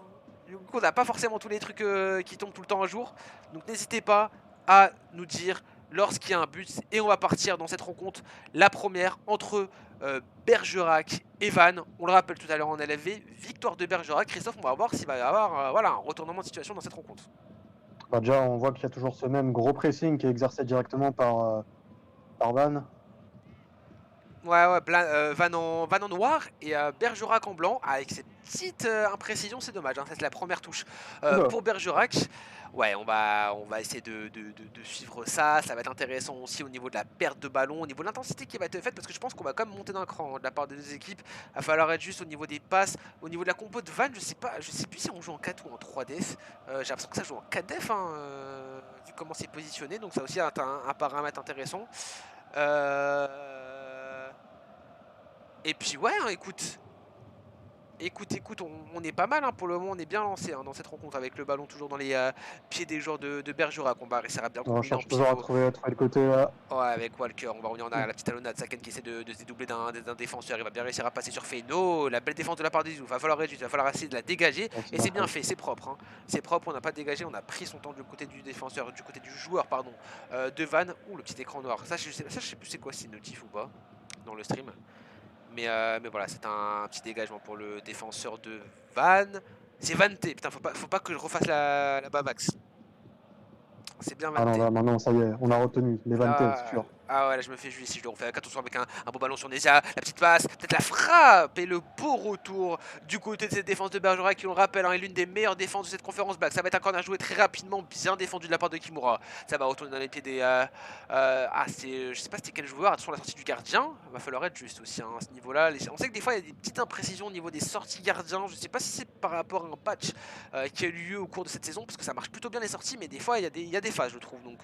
on n'a pas forcément tous les trucs qui tombent tout le temps à jour. Donc n'hésitez pas à nous dire lorsqu'il y a un but. Et on va partir dans cette rencontre, la première entre Bergerac et Vannes. On le rappelle tout à l'heure en LFV. Victoire de Bergerac. Christophe, on va voir s'il va y avoir voilà, un retournement de situation dans cette rencontre. Bah, déjà, on voit qu'il y a toujours ce même gros pressing qui est exercé directement par Van. Ouais, ouais, Van en noir et Bergerac en blanc, avec cette petite imprécision, c'est dommage, hein, ça c'est la première touche. Oula. Pour Bergerac, ouais, on va essayer de suivre ça, ça va être intéressant aussi au niveau de la perte de ballon, au niveau de l'intensité qui va être faite, parce que je pense qu'on va quand même monter d'un cran de la part des deux équipes. Il va falloir être juste au niveau des passes, au niveau de la compo de Van, je sais plus si on joue en 4 ou en 3 def. J'ai l'impression que ça joue en 4 def, hein, vu comment c'est positionné, donc ça aussi un paramètre intéressant. Euh... Et puis ouais, hein, écoute, on est pas mal hein, pour le moment, on est bien lancé hein, dans cette rencontre avec le ballon toujours dans les pieds des joueurs de Bergerac. On va réussir à bien On combiner en cherche toujours à pivot. trouver le côté là. Ouais, avec Walker, on va revenir en arrière, la petite talonnade, Saken qui essaie de se dédoubler d'un défenseur, il va bien réussir à passer sur Feno, la belle défense de la part des Zou, il va falloir réduire, il va falloir essayer de la dégager, Ouais, c'est et bien c'est bien fait. fait, c'est propre, hein. C'est propre, on n'a pas dégagé, on a pris son temps du côté du défenseur, du côté du joueur, pardon, de Van, ou le petit écran noir, ça je sais plus c'est quoi, si c'est notif ou pas, dans le stream. Mais voilà, c'est un petit dégagement pour le défenseur de Van. C'est Vante, putain, faut pas que je refasse la Bavax. C'est bien Ah non, Vante. là, maintenant, ça y est, on a retenu. Les Vante, c'est Là, sûr. ah ouais, là je me fais juger si je le refais. Attention avec un beau ballon sur Nesia, la petite passe, peut-être la frappe et le beau retour du côté de cette défense de Bergerac qui, on le rappelle, hein, est l'une des meilleures défenses de cette conférence black. Ça va être un corner joué très rapidement, bien défendu de la part de Kimura. Ça va retourner dans les pieds des. Je sais pas c'était quel joueur. Attention à la sortie du gardien. Il va falloir être juste aussi hein, à ce niveau-là. On sait que des fois il y a des petites imprécisions au niveau des sorties gardiens. Je sais pas si c'est par rapport à un patch qui a eu lieu au cours de cette saison parce que ça marche plutôt bien les sorties, mais des fois il y a des phases, je trouve. Donc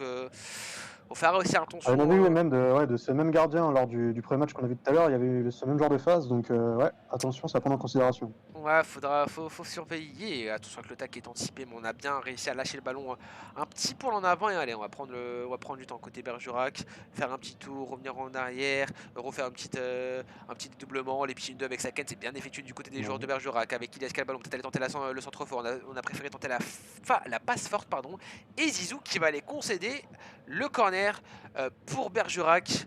faut faire aussi Ah, il y en avait attention. eu même de ce même gardien lors du premier match qu'on a vu tout à l'heure. Il y avait eu ce même genre de phase. Donc, ouais, attention, ça à prendre en considération. Ouais, faut surveiller. Attention que le tac est anticipé, mais on a bien réussi à lâcher le ballon un petit peu en avant. Et allez, on va prendre du temps côté Bergerac, faire un petit tour, revenir en arrière, refaire un petit dédoublement. Les petits 2 avec Saken, c'est bien effectué du côté des joueurs de Ouais. Bergerac. Avec Ilias Ballon, peut-être aller tenter le centre fort. On a préféré tenter la passe forte, pardon. Et Zizou qui va aller concéder le corner pour Bergerac.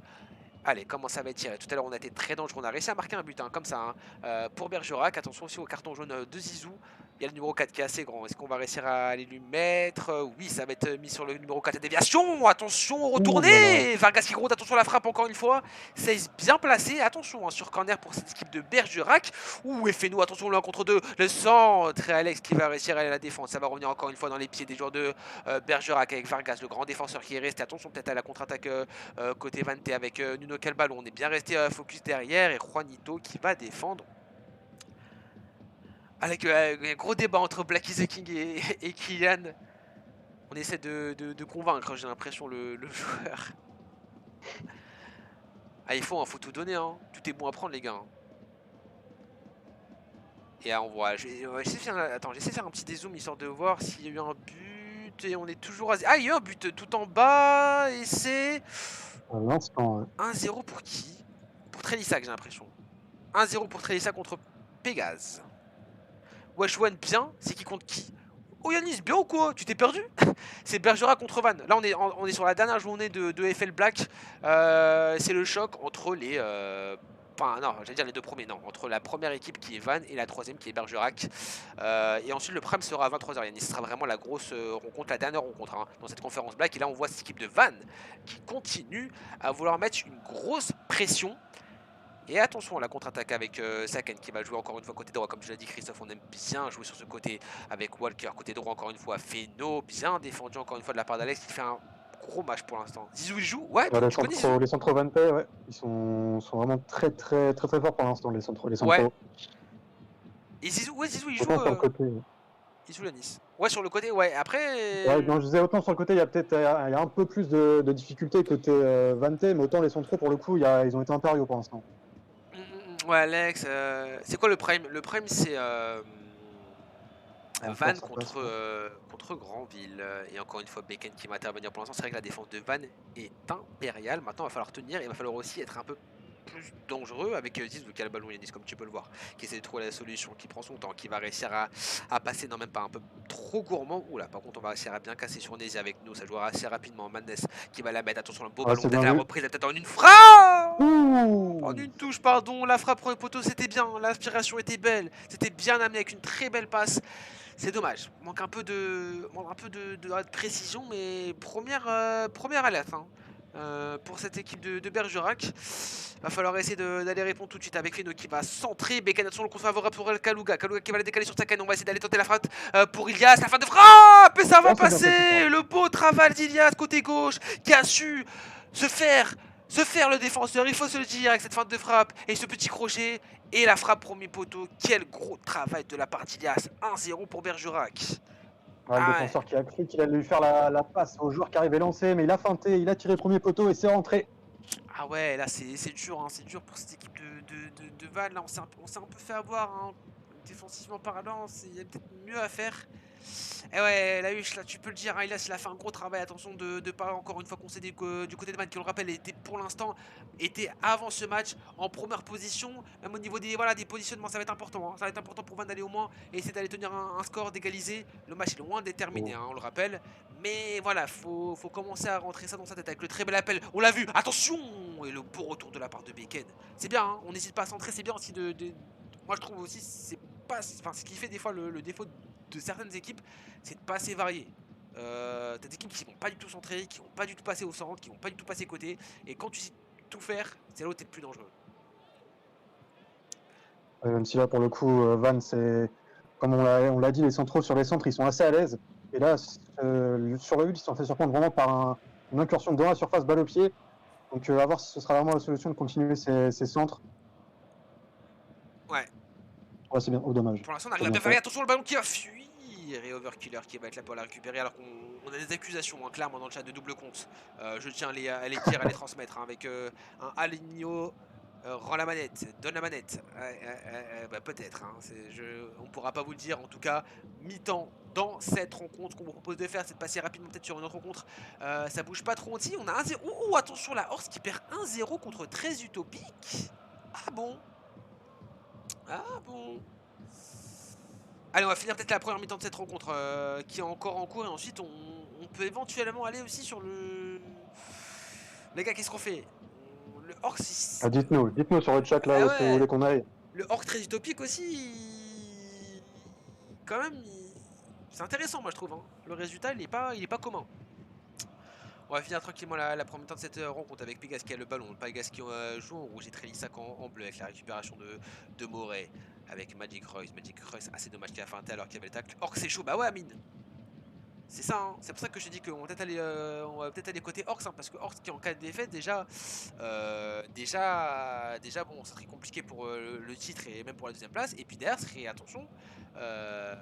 Allez, comment ça va être tiré? Tout à l'heure, on a été très dangereux. On a réussi à marquer un but, hein, comme ça. Hein. Pour Bergerac, attention aussi au carton jaune de Zizou. Il y a le numéro 4 qui est assez grand. Est-ce qu'on va réussir à aller lui mettre? Oui, ça va être mis sur le numéro 4 à déviation. Attention, Ouh là là. retourné. Vargas qui gronde. Attention à la frappe encore une fois. 16 bien placé. Attention hein, sur corner pour cette équipe de Bergerac. Ouh, et Feno, attention le 1 contre 2. Le centre. Et Alex qui va réussir à aller à la défense. Ça va revenir encore une fois dans les pieds des joueurs de Bergerac avec Vargas, le grand défenseur qui est resté. Attention peut-être à la contre-attaque côté Vante avec Nuno Calbalo. On est bien resté focus derrière et Juanito qui va défendre. Avec un gros débat entre Blacky the King et Kylian. On essaie de convaincre, j'ai l'impression, le joueur. Ah, faut tout donner, hein. Tout est bon à prendre, les gars. Hein. Et là, on voit. J'essaie de faire un petit dézoom histoire de voir s'il y a eu un but. Et on est toujours à. Ah, il y a eu un but tout en bas. Et c'est. À l'instant, ouais. 1-0 pour qui? Pour Trellissac, j'ai l'impression. 1-0 pour Trellissac contre Pégase. Wesh bien, c'est qui contre qui? Oh Yanis, bien ou quoi? Tu t'es perdu? C'est Bergerac contre Van. Là on est sur la dernière journée de FL Black. C'est le choc entre les... Enfin non, j'allais dire les deux premiers, non. Entre la première équipe qui est Van et la troisième qui est Bergerac. Et ensuite le prime sera à 23h Yanis. Ce sera vraiment la grosse rencontre, la dernière rencontre hein, dans cette conférence Black. Et là on voit cette équipe de Van qui continue à vouloir mettre une grosse pression. Et attention à la contre-attaque avec Saken qui va jouer encore une fois côté droit. Comme je l'ai dit Christophe, on aime bien jouer sur ce côté avec Walker. Côté droit encore une fois, Feno, bien défendu encore une fois de la part d'Alex qui fait un gros match pour l'instant. Zizou il joue? Ouais, Ouais, tu connais Zizou? les centres Vante, ouais, ils sont vraiment très forts pour l'instant, les centres. Ouais. Et Zizou, ouais Zizou Autant sur le côté. il joue la Nice. Ouais sur le côté, ouais. Ouais, Après... non, je disais autant sur le côté, il y a peut-être il y a un peu plus de difficultés côté Vante, mais autant les centraux, pour le coup, ils ont été impériaux pour l'instant. Ouais Alex, c'est quoi le prime? Le prime c'est... En Van force, ça passe, contre, ouais. contre Granville. Et encore une fois, Bacon qui va intervenir pour l'instant. C'est vrai que la défense de Van est impériale. Maintenant, il va falloir tenir et il va falloir aussi être un peu plus dangereux avec Ziz qui a le ballon, Yanis, comme tu peux le voir, qui essaie de trouver la solution, qui prend son temps, qui va réussir à passer, non même pas un peu trop gourmand. Oula, par contre on va réussir à bien casser sur Nézi avec nous, ça jouera assez rapidement. Madness qui va la mettre, attention le beau Ouais, ballon, c'est peut-être bien la vu. reprise, la tête en une frappe. En Ouh! une touche, pardon, la frappe pour le poteau, c'était bien, l'inspiration était belle, c'était bien amené avec une très belle passe. C'est dommage, manque un peu de précision, mais première alerte hein, pour cette équipe de Bergerac. Va falloir essayer d'aller répondre tout de suite avec Feno qui va centrer. Bécane sur le contre favorable pour Kaluga. Kaluga qui va la décaler sur sa canne. On va essayer d'aller tenter la frappe pour Ilias. La fin de frappe et ça va Oh, c'est bien fait, putain. passer. Le beau travail d'Ilias côté gauche qui a su se faire le défenseur, il faut se le dire, avec cette fin de frappe et ce petit crochet et la frappe premier poteau. Quel gros travail de la part d'Ilias. 1-0 pour Bergerac. Ouais, le Ah ouais. défenseur qui a cru qu'il allait lui faire la passe au joueur qui arrivait lancé, mais il a feinté, il a tiré premier poteau et c'est rentré. Ah ouais, là c'est dur, hein, c'est dur pour cette équipe de Vannes. Là, on s'est un peu fait avoir, hein, défensivement parlant, il y a peut-être mieux à faire. Et ouais, la Huche, là, tu peux le dire, hein, il a fait un gros travail. Attention de pas encore une fois concéder du côté de Vannes, qui, on le rappelle, était pour l'instant, était avant ce match en première position. Même au niveau des, voilà, des positionnements, ça va être important. Hein, ça va être important pour Vannes d'aller au moins et essayer d'aller tenir un score, d'égaliser. Le match est loin d'être terminé, Oh. hein, on le rappelle. Mais voilà, faut commencer à rentrer ça dans sa tête avec le très bel appel. On l'a vu, attention. Et le beau retour de la part de Bacon. C'est bien, hein, on n'hésite pas à centrer, c'est bien aussi moi je trouve aussi, c'est pas, enfin, ce qui fait des fois le défaut de certaines équipes, c'est de pas assez varier. T'as des équipes qui vont pas du tout centrer, qui vont pas du tout passer au centre, qui vont pas du tout passer côté. Et quand tu sais tout faire, c'est là où t'es le plus dangereux. Même si là, pour le coup, Van, c'est comme on l'a dit, les centraux sur les centres, ils sont assez à l'aise. Et là, sur le but, ils se sont fait surprendre vraiment par une incursion dans la surface, balle au pied. Donc, à voir si ce sera vraiment la solution de continuer ces centres. Ouais, Ouais, c'est bien. Oh, dommage. pour l'instant on C'est arrive à bien bien faire. fait. Attention le ballon qui va fuir. Et Overkiller qui va être là pour la récupérer alors qu'on a des accusations hein, clairement dans le chat de double compte. Je tiens à les dire, à les transmettre hein, avec un Aligno. Rends la manette, donne la manette. Bah, peut-être, hein, on ne pourra pas vous le dire. En tout cas, mi-temps dans cette rencontre qu'on vous propose de faire, c'est de passer rapidement peut-être sur une autre rencontre. Ça bouge pas trop anti. On a 1-0. Ouh, attention, la Horse qui perd 1-0 contre 13 Utopique. Ah bon. Ah bon. Allez, on va finir peut-être la première mi-temps de cette rencontre qui est encore en cours et ensuite on peut éventuellement aller aussi sur le. Les gars, qu'est-ce qu'on fait? Le Orc, Ah, dites-nous sur le chat là ah où est-ce que vous ouais, voulez qu'on aille. le Orc très utopique aussi, quand même, c'est intéressant moi je trouve. Hein. Le résultat il est pas commun. On va finir tranquillement la première mi-temps de cette rencontre avec Pegas qui a le ballon, Pegas qui joue en rouge et Trélissac en bleu avec la récupération de Moret avec Magic Royce. Magic Royce, assez dommage qu'il a feinté alors qu'il y avait le tacle. Orc c'est chaud, bah ouais Amine. C'est ça, hein. C'est pour ça que je te dis qu'on va peut-être aller côté Orcs, hein, parce que Orcs qui en cas de défaite déjà bon, ça serait compliqué pour le titre et même pour la deuxième place. Et puis derrière, serait attention. Euh...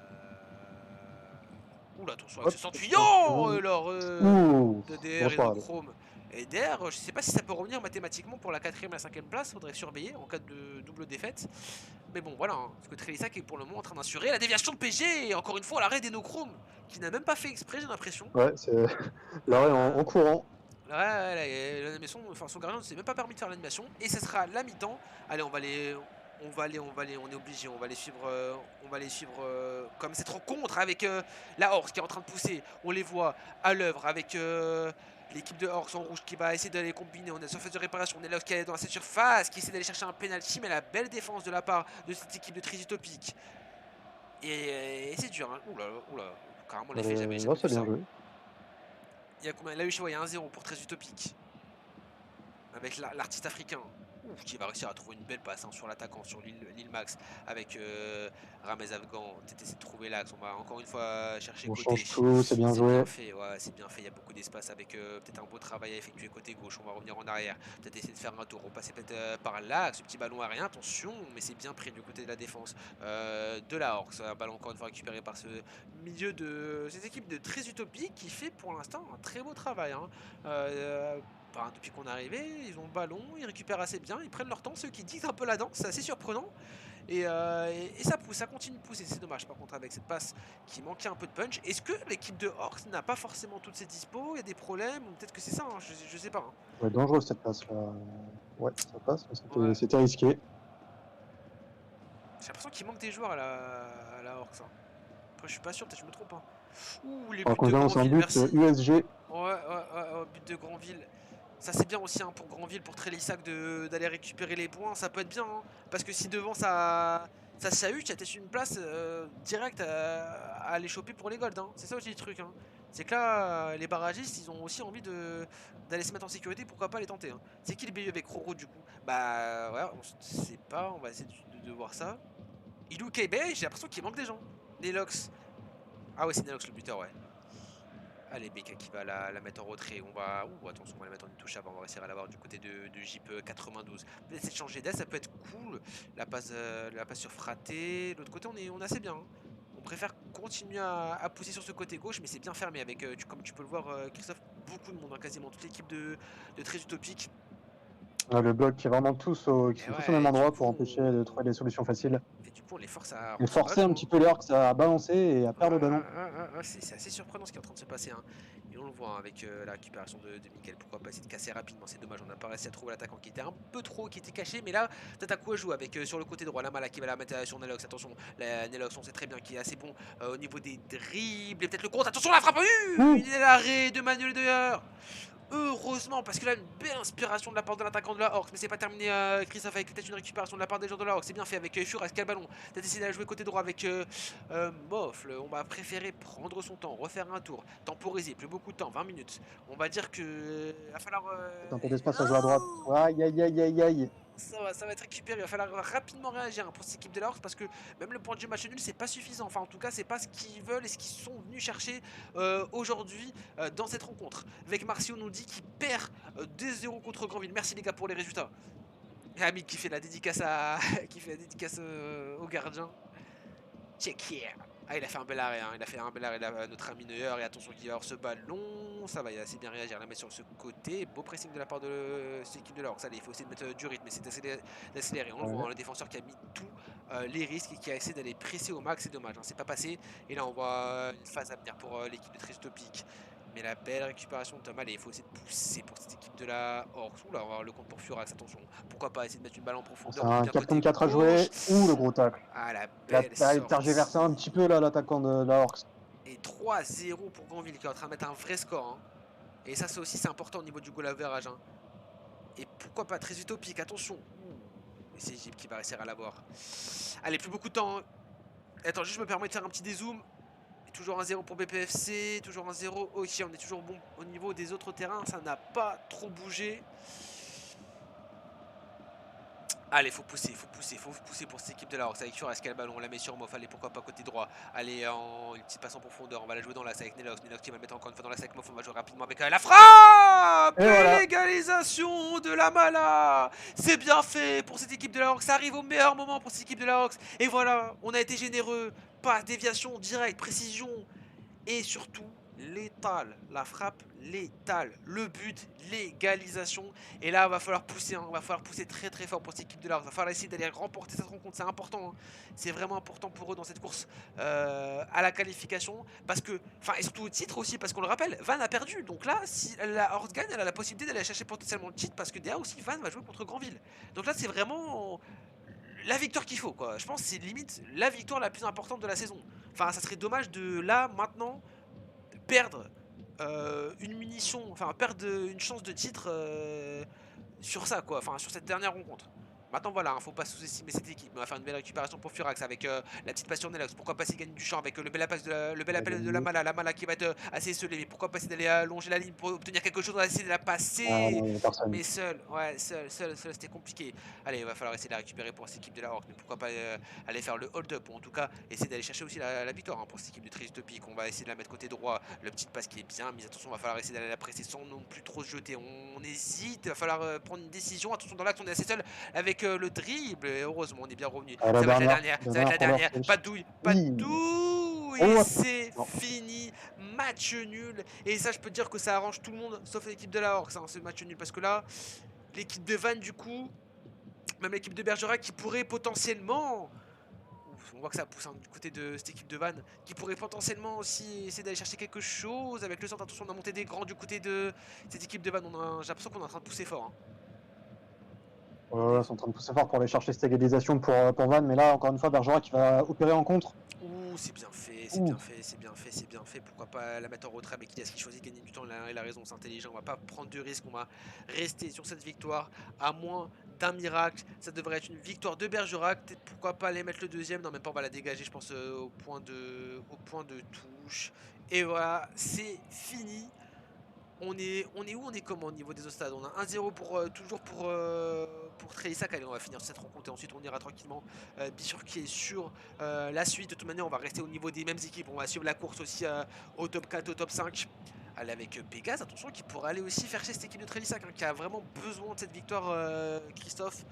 Oula, attention avec Hop, ce centre fuyant attention. alors Ouh, de DR grosse et de parade. Chrome. Et DR, je sais pas si ça peut revenir mathématiquement pour la 4ème et la 5ème place, faudrait surveiller en cas de double défaite. Mais bon, voilà, hein, parce que Trélissac est pour le moment en train d'assurer la déviation de PG, et encore une fois, l'arrêt d'Enochrome, qui n'a même pas fait exprès, j'ai l'impression. Ouais, c'est l'arrêt en courant. Ouais, l'animation, enfin son gardien ne s'est même pas permis de faire l'animation, et ce sera la mi-temps. Allez, on est obligé, on va les suivre comme cette rencontre avec la Horse qui est en train de pousser. On les voit à l'œuvre avec l'équipe de Horse en rouge qui va essayer d'aller combiner. On est sur phase de réparation, on est là qui est dans cette surface, qui essaie d'aller chercher un penalty, mais la belle défense de la part de cette équipe de Trisutopique. Et c'est dur, hein. Oula, carrément l'effet, jamais Là, vu c'est ça. bien joué. Il y a combien? Là, il y a 1-0 pour 13 Utopique. Avec l'artiste africain. Ouf, qui va réussir à trouver une belle passe hein, sur l'attaquant, sur l'île Max. Avec Ramez Afghan. Peut-être essayer de trouver l'axe. On va encore une fois chercher On côté. change tout, c'est bien C'est joué. bien fait, ouais, c'est bien fait. Il y a beaucoup d'espace avec peut-être un beau travail à effectuer côté gauche. On va revenir en arrière. Peut-être essayer de faire un tour. On passer peut-être par là. Ce petit ballon aérien. Attention, mais c'est bien pris du côté de la défense de la Orcs. Un ballon encore une fois récupéré par ce milieu de cette équipe de très utopique qui fait pour l'instant un très beau travail. Hein. Depuis qu'on est arrivé, ils ont le ballon, ils récupèrent assez bien, ils prennent leur temps, ceux qui dictent un peu la danse, c'est assez surprenant. Et ça pousse, ça continue de pousser. C'est dommage par contre avec cette passe qui manquait un peu de punch. Est-ce que l'équipe de Orcs n'a pas forcément toutes ses dispos? Il y a des problèmes? Ou peut-être que c'est ça, hein, je sais pas, hein. Ouais, dangereuse cette passe-là. Ouais, ça passe, mais Ouais. c'était risqué. J'ai l'impression qu'il manque des joueurs à la Orcs, hein. Après je suis pas sûr, peut-être je me trompe, hein. Ouh, les buts Alors qu'on de annonce un Granville, but merci. USG. Ouais, but de Granville. Ça c'est bien aussi, hein, pour Granville, pour Trélissac d'aller récupérer les points, ça peut être bien, hein. Parce que si devant ça chahute, il y a peut-être une place directe à aller choper pour les golds, hein. C'est ça aussi le truc, hein. C'est que là, les barragistes, ils ont aussi envie d'aller se mettre en sécurité, pourquoi pas les tenter, hein. C'est qui le BU avec Roro du coup? Bah ouais, on sait pas, on va essayer de voir ça. Ilou KB, j'ai l'impression qu'il manque des gens. Nelox. Ah ouais, c'est Nelox le buteur, ouais. Allez, Beka qui va la mettre en retrait. On va. Ouh, attention, on va la mettre en touche avant. On va réussir à l'avoir du côté de JP 92. Peut-être essayer de changer d'aile, ça peut être cool. La passe sur Fraté. L'autre côté, on est assez bien, hein. On préfère continuer à pousser sur ce côté gauche, mais c'est bien fermé avec, comme tu peux le voir, Christophe, beaucoup de monde, hein, quasiment toute l'équipe de Très Utopique. Le bloc qui est vraiment qui Et sont tous au même ouais, du endroit coup, pour empêcher de trouver des solutions faciles. on les force à Et rendre ce forcer un ballon, petit hein. peu les Orcs à balancer et à Ouais, perdre le ballon. c'est assez surprenant ce qui est en train de se passer, hein. Et on le voit, hein, avec la récupération de Mickaël. Pourquoi pas essayer de casser rapidement? C'est dommage, on n'a pas réussi à trouver l'attaquant qui était un peu trop, qui était caché. Mais là, Tataku joue avec sur le côté droit. La Mala qui va la mettre sur Nelox. Attention, Nelox, on sait très bien qu'il est assez bon au niveau des dribbles. Et peut-être le compte. Attention, la frappe. Ouh. Il est l'arrêt de Manuel Neuer. Heureusement, parce que là, une belle inspiration de la part de l'attaquant de la Orcs. Mais c'est pas terminé, Christophe, avec peut-être une récupération de la part des joueurs de la Orcs. C'est bien fait avec Furas, quel ballon. Peut-être essayer d'aller jouer côté droit avec Mofle. On va préférer prendre son temps, refaire un tour, temporiser, plus beaucoup de temps, 20 minutes. On va dire que. Va falloir. Un peu d'espace à jouer à droite. Aïe, aïe, aïe, aïe, aïe. Ça va être récupéré. Il va falloir rapidement réagir, hein, pour cette équipe de la Horde parce que même le point de vue match nul, c'est pas suffisant. Enfin, en tout cas, c'est pas ce qu'ils veulent et ce qu'ils sont venus chercher aujourd'hui dans cette rencontre. Avec Marcio nous dit qu'il perd 2-0 contre Granville. Merci les gars pour les résultats. Et Hamid qui fait la dédicace qui fait la dédicace au gardien. Check here. Ah, il a fait un bel arrêt, hein. Il a fait un bel arrêt là, notre ami Neuer. Et attention qu'il va avoir ce ballon. Ça va, il a assez bien réagi à la mettre sur ce côté. Beau pressing de la part de cette équipe de l'Orcs. Allez, il faut essayer de mettre du rythme, essayer d'accélérer. On le voit, Ouais. hein, le défenseur qui a mis tous les risques et qui a essayé d'aller presser au max. C'est dommage, hein, c'est pas passé. Et là, on voit une phase à venir pour l'équipe de Tristopic. Mais la belle récupération de Thomas, allez, il faut essayer de pousser pour cette équipe de la Orcs. Oula, on va avoir le compte pour Furax, attention. Pourquoi pas essayer de mettre une balle en C'est profondeur, un bien 4 contre côté 4 à gauche. jouer. Ouh, le gros tacle. Ah, la Il a, belle il a tergiversé un petit sortie. peu là, l'attaquant de la Orcs. Et 3-0 pour Granville qui est en train de mettre un vrai score, hein. Et ça, c'est important au niveau du goal average, hein. Et pourquoi pas très utopique, attention. Et c'est Egypte qui va réussir à l'avoir. Allez, plus beaucoup de temps, hein. Attends, juste je me permets de faire un petit dézoom. Et toujours un 0 pour BPFC, toujours un 0. Ok, on est toujours bon au niveau des autres terrains, ça n'a pas trop bougé. Allez, faut pousser pour cette équipe de la Hawks. Avec Fura, est-ce qu'elle a le ballon? On la met sur Moff. Allez, pourquoi pas côté droit. Allez, une petite passe en profondeur. On va la jouer dans l'axe avec Nelox. Nelox qui va mettre encore une fois dans l'axe avec Moff. On va jouer rapidement avec la frappe. Et voilà. L'égalisation de la Mala. C'est bien fait pour cette équipe de la Hawks. Ça arrive au meilleur moment pour cette équipe de la Hawks. Et voilà, on a été généreux. Pas déviation, direct, précision. Et surtout, létal. La frappe létale. Le but, l'égalisation. Et là, il va falloir pousser, hein. Il va falloir pousser très très fort pour cette équipe de l'Arc. Il va falloir essayer d'aller remporter cette rencontre. C'est important, hein. C'est vraiment important pour eux dans cette course à la qualification. Parce que, enfin, et surtout au titre aussi, parce qu'on le rappelle, Van a perdu. Donc là, si la Horde gagne, elle a la possibilité d'aller chercher potentiellement le titre. Parce que derrière aussi, Van va jouer contre Granville. Donc là, c'est vraiment la victoire qu'il faut, quoi. Je pense que c'est limite la victoire la plus importante de la saison. Enfin, ça serait dommage de là, maintenant, perdre une munition, enfin perdre une chance de titre sur ça, quoi. Enfin, sur cette dernière rencontre. Maintenant, voilà, hein, faut pas sous-estimer cette équipe. On va faire une belle récupération pour Furax avec la petite passe sur Nelox. Pourquoi pas s'il gagne du champ avec le bel appel le bel appel de la Mala qui va être assez esselé. Mais pourquoi pas essayer d'aller allonger la ligne pour obtenir quelque chose? On va essayer de la Ah passer. non, il n'y a personne. Mais seul, ouais, seul, c'était compliqué. Allez, il va falloir essayer de la récupérer pour cette équipe de la Horde. Mais pourquoi pas aller faire le hold-up, ou en tout cas essayer d'aller chercher aussi la victoire, hein, pour cette équipe de Tristopic. On va essayer de la mettre côté droit. Le petit passe qui est bien mise. Attention, il va falloir essayer d'aller la presser sans non plus trop se jeter. On hésite, il va falloir prendre une décision. Attention, dans l'axe, on est assez seul avec le dribble. Et heureusement, on est bien revenu. Ah, Ça va être la dernière, ça va être dernière la pour leur dernière. Pas de fiche. douille, pas de Oui. douille. Et Oh, c'est non. fini. Match nul. Et ça, je peux te dire que ça arrange tout le monde, sauf l'équipe de la Orcs, hein, ce match nul. Parce que là, l'équipe de Van, du coup, Même l'équipe de Bergerac qui pourrait potentiellement. Ouf, on voit que ça pousse du côté de cette équipe de Vannes, qui pourrait potentiellement aussi essayer d'aller chercher quelque chose avec le centre. Attention, on a monté des grands du côté de cette équipe de Vannes. J'ai l'impression qu'on est en train de pousser fort. Hein. On est. Ils sont en train de pousser fort pour aller chercher cette égalisation pour Vannes, mais là, encore une fois, Bergerac qui va opérer en contre. Ouh, c'est bien fait, c'est Ouh. bien fait, c'est bien fait, c'est bien fait. Pourquoi pas la mettre en retrait avec Ilias qui choisit de gagner du temps, il a raison, c'est intelligent. On va pas prendre de risques, on va rester sur cette victoire. À moins d'un miracle, ça devrait être une victoire de Bergerac. Pourquoi pas aller mettre le deuxième? Non, même pas, on va la dégager, je pense, au point de touche. Et voilà, c'est fini. On est où? On est comment au niveau des stades? On a 1-0 toujours pour Trélissac. Allez, on va finir cette rencontre et ensuite on ira tranquillement bifurquer sur la suite. De toute manière, on va rester au niveau des mêmes équipes. On va suivre la course aussi au top 4, au top 5. Allez, avec Pégase, attention, qui pourrait aller aussi faire chez cette équipe de Trélissac, hein, qui a vraiment besoin de cette victoire, Christophe.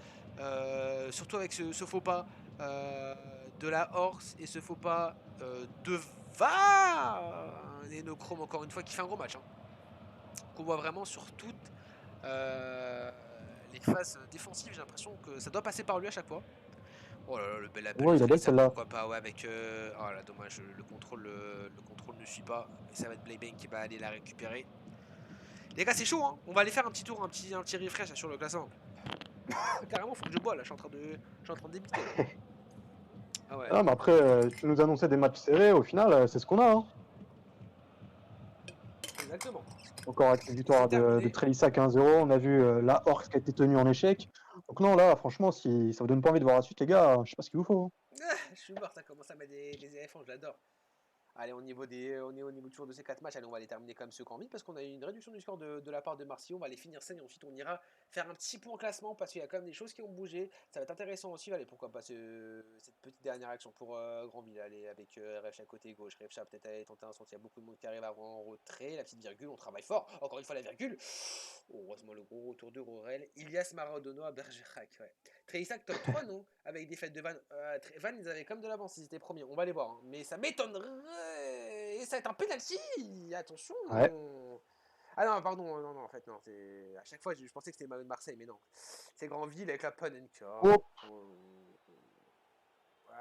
Surtout avec ce faux pas de la Horse et ce faux pas de Va et Nochrome, encore une fois, qui fait un gros match. Hein, qu'on voit vraiment sur toutes les phases défensives. J'ai l'impression que ça doit passer par lui à chaque fois. Oh là là, le bel appel de Ouais, il est belle Trélissac, celle-là. pourquoi pas, ouais, avec. Oh là, dommage, le contrôle ne suit pas. Et ça va être Blaybane qui va aller la récupérer. Les gars, c'est chaud, hein. On va aller faire un petit tour, un petit refresh là, sur le classement. Carrément, faut que je bois là, je suis en train de débiter là. Ah ouais. Ah, mais après, tu nous annonçais des matchs serrés, au final, c'est ce qu'on a. Hein. Exactement. Encore avec la C'est victoire de terminé. Trélissac 1-0, on a vu la Horse qui a été tenue en échec. Donc non, là, franchement, si ça vous donne pas envie de voir la suite, les gars, je sais pas ce qu'il vous faut. Hein. Ah, je suis mort, ça commence à mettre des éléphants, j'adore. Allez, on est au niveau toujours de ces 4 matchs. Allez, on va les terminer comme ceux qu'on vite parce qu'on a eu une réduction du score de la part de Marseille. On va les finir saine et ensuite on ira faire un petit point classement parce qu'il y a quand même des choses qui ont bougé. Ça va être intéressant aussi. Allez, pourquoi pas cette petite dernière action pour Grandville. Allez, avec Refch à côté gauche. Refch a peut-être aller tenter un centre. Il y a beaucoup de monde qui arrive avant en retrait. La petite virgule, on travaille fort. Encore une fois, la virgule. Oh, heureusement, le gros retour de Rorel. Ilias Maradona à Bergerac. Ouais. Trélissac top 3, non? Avec des fêtes de Van. Van, ils avaient comme de l'avance, ils étaient premiers. On va les voir. Hein. Mais ça m'étonnerait. Et ça va être un penalty. Attention. Ouais. Ah non, pardon. Non, en fait, non. À chaque fois, je pensais que c'était Mario de Marseille, mais non. C'est Grandville avec la Panenka. Oh,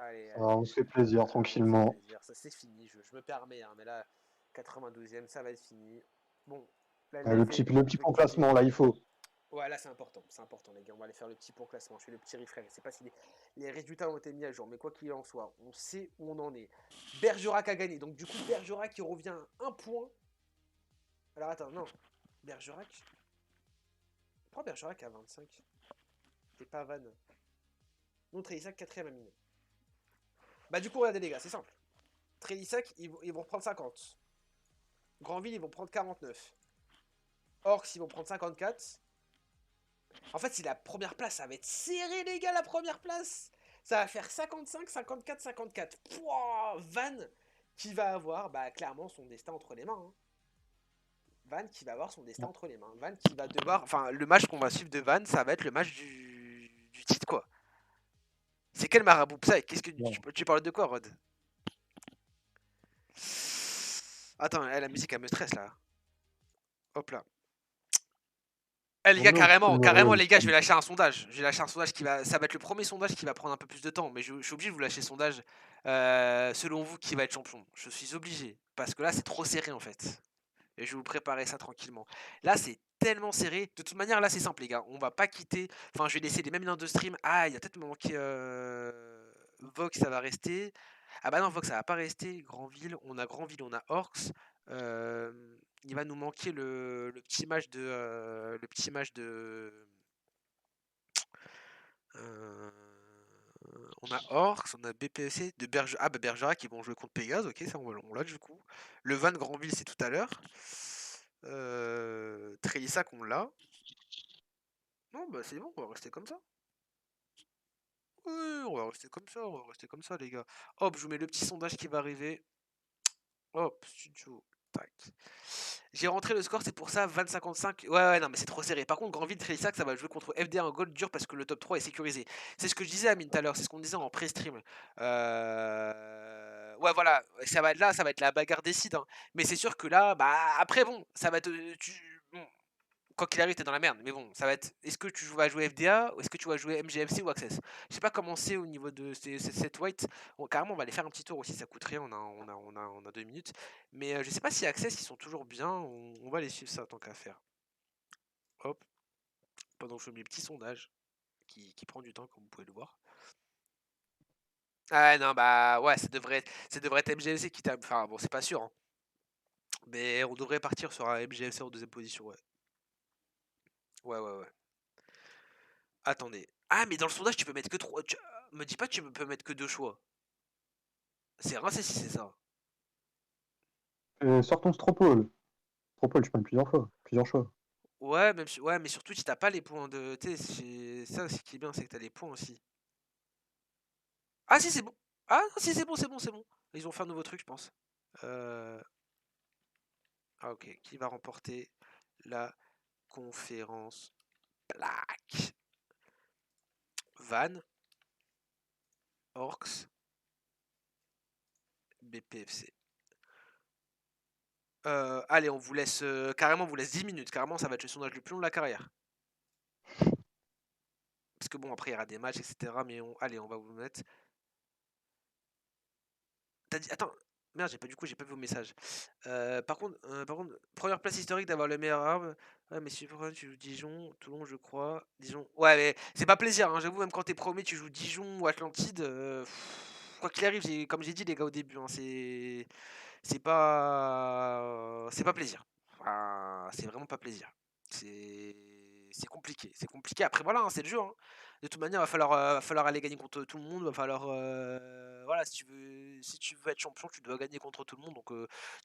Allez, ça va, on se fait plaisir, on fait tranquillement. plaisir. Ça, c'est fini. Je me permets, hein, mais là, 92e, ça va être fini. Bon, la Le LDLC, petit on peut point quitter. classement, là, il faut. Ouais, là, c'est important, les gars. On va aller faire le petit point classement. Je fais le petit refresh. Je sais pas si les résultats ont été mis à jour, mais quoi qu'il en soit, on sait où on en est. Bergerac a gagné. Donc, du coup, Bergerac qui revient à un point. Alors, attends, non. Bergerac. Pourquoi Bergerac à 25 et pas Van? Non, Trélissac, 4ème à mine. Bah, du coup, regardez, les gars, c'est simple. Trélissac, ils vont reprendre 50. Grandville, ils vont prendre 49. Orcs, ils vont prendre 54. En fait, si la première place, ça va être serré, les gars, la première place. Ça va faire 55, 54, 54. Pouah, Van qui va avoir, bah, clairement, son destin entre les mains. Hein. Van qui va avoir son destin entre les mains. Van qui va devoir. Enfin, le match qu'on va suivre de Van, ça va être le match du titre, quoi. C'est quel marabout Psy? Qu'est-ce que tu parles de quoi, Rod? Attends, la musique, elle me stresse, là. Hop là. Eh, les gars, On est un petit peu carrément, nerveux. les gars, je vais lâcher un sondage. Je vais lâcher un sondage ça va être le premier sondage qui va prendre un peu plus de temps, mais je suis obligé de vous lâcher le sondage. Selon vous, qui va être champion? Je suis obligé, parce que là, c'est trop serré en fait. Et je vais vous préparer ça tranquillement. Là, c'est tellement serré. De toute manière, là, c'est simple, les gars. On va pas quitter. Enfin, je vais laisser les mêmes liens de stream. Ah, il y a peut-être me manquer Vox, ça va rester. Ah bah non, Vox, ça va pas rester. Grandville, on a Orcs. Euh, il va nous manquer le petit match de. euh, on a Orcs, on a BPSC de Bergerac. Ah bah Bergerac qui vont jouer contre Pégase, ok, ça on l'a du coup. Le Van Grandville c'est tout à l'heure. Trélissac on l'a. Non bah c'est bon, on va rester comme ça. Oui, on va rester comme ça, les gars. Hop, je vous mets le petit sondage qui va arriver. Hop, studio. Tac. J'ai rentré le score, c'est pour ça, 20-55. Ouais, non, mais c'est trop serré. Par contre, Grandville, Trélissac, ça va jouer contre FD un goal dur parce que le top 3 est sécurisé. C'est ce que je disais à Mine tout à l'heure, c'est ce qu'on disait en pré-stream. Ouais, voilà, ça va être la bagarre décide. Hein. Mais c'est sûr que là, bah, après, bon, ça va être. Bon, Quoi qu'il arrive, t'es dans la merde. Mais bon, ça va être. Est-ce que tu vas jouer FDA ou est-ce que tu vas jouer MGFC ou Access? Je sais pas comment c'est au niveau de cette white. Carrément, on va aller faire un petit tour aussi, ça coûte rien, on a 2 minutes. Mais je sais pas si Access ils sont toujours bien. On va aller suivre ça tant qu'à faire. Hop, pendant que je fais mes petits sondages qui prend du temps, comme vous pouvez le voir. Ah non, bah ouais, ça devrait être MGFC qui tape. Enfin, bon, c'est pas sûr, hein. Mais on devrait partir sur un MGFC en deuxième position, ouais. Ouais, ouais, ouais. Attendez. Ah, mais dans le sondage, tu peux mettre que 3. Me dis pas que tu peux mettre que 2 choix. C'est rincé si c'est ça. Sortons Stropole. Stropole, je peux mettre plusieurs fois, plusieurs choix. Ouais, ouais, mais surtout si t'as pas les points de. Tu sais, ça, ce qui est bien, c'est que t'as les points aussi. Ah, si, c'est bon. Ah, non, si, c'est bon, c'est bon, c'est bon. Ils ont fait un nouveau truc, je pense. Ah, ok. Qui va remporter la conférence Black? Van, Orcs, BPFC. Allez, on vous laisse. Carrément, on vous laisse 10 minutes. Carrément, ça va être le sondage le plus long de la carrière. Parce que bon, après, il y aura des matchs, etc. Mais allez, on va vous mettre. T'as dit. Attends, merde, j'ai pas vu vos messages. Par contre, première place historique d'avoir le meilleur arbre. Ouais, mais super, tu joues Dijon, Toulon, je crois. Dijon. Ouais, mais c'est pas plaisir, hein, j'avoue, même quand t'es premier, tu joues Dijon ou Atlantide. Quoi qu'il arrive, comme j'ai dit, les gars, au début, hein, c'est pas plaisir. Enfin, c'est vraiment pas plaisir. C'est c'est compliqué. C'est compliqué. Après, voilà, hein, c'est le jeu, hein. De toute manière, va falloir aller gagner contre tout le monde. Va falloir, voilà, si tu veux être champion, tu dois gagner contre tout le monde.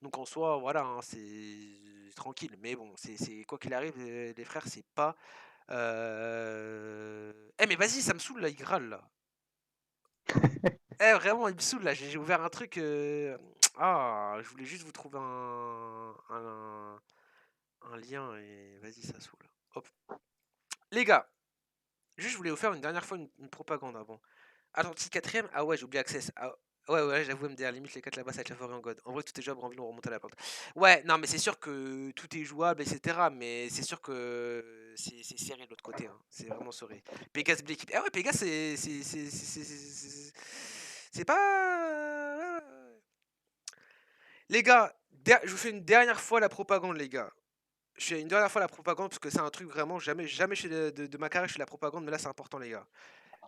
Donc en soi, voilà, hein, c'est tranquille. Mais bon, quoi qu'il arrive, les frères, c'est pas. Eh, mais vas-y, ça me saoule là, il râle là. Eh, vraiment, il me saoule là. J'ai ouvert un truc. Ah, je voulais juste vous trouver un lien et vas-y, ça saoule. Hop. Les gars, juste, je voulais vous faire une dernière fois une propagande avant. Atlantique quatrième. Ah ouais, j'ai oublié Access. Ah, ouais, ouais, j'avoue, MDR, limite les 4 là-bas, ça va être la forêt en God. En vrai, tout est jouable, envie de remonter à la pente. Ouais, non, mais c'est sûr que tout est jouable, etc. Mais c'est sûr que c'est serré de l'autre côté, hein. C'est vraiment serré. Pégase Blake. Ah ouais, Pégase, c'est pas. Ouais, ouais, ouais. Les gars, je vous fais une dernière fois la propagande, les gars. Je fais une dernière fois la propagande parce que c'est un truc vraiment, jamais, jamais de ma carrière je fais la propagande, mais là c'est important, les gars.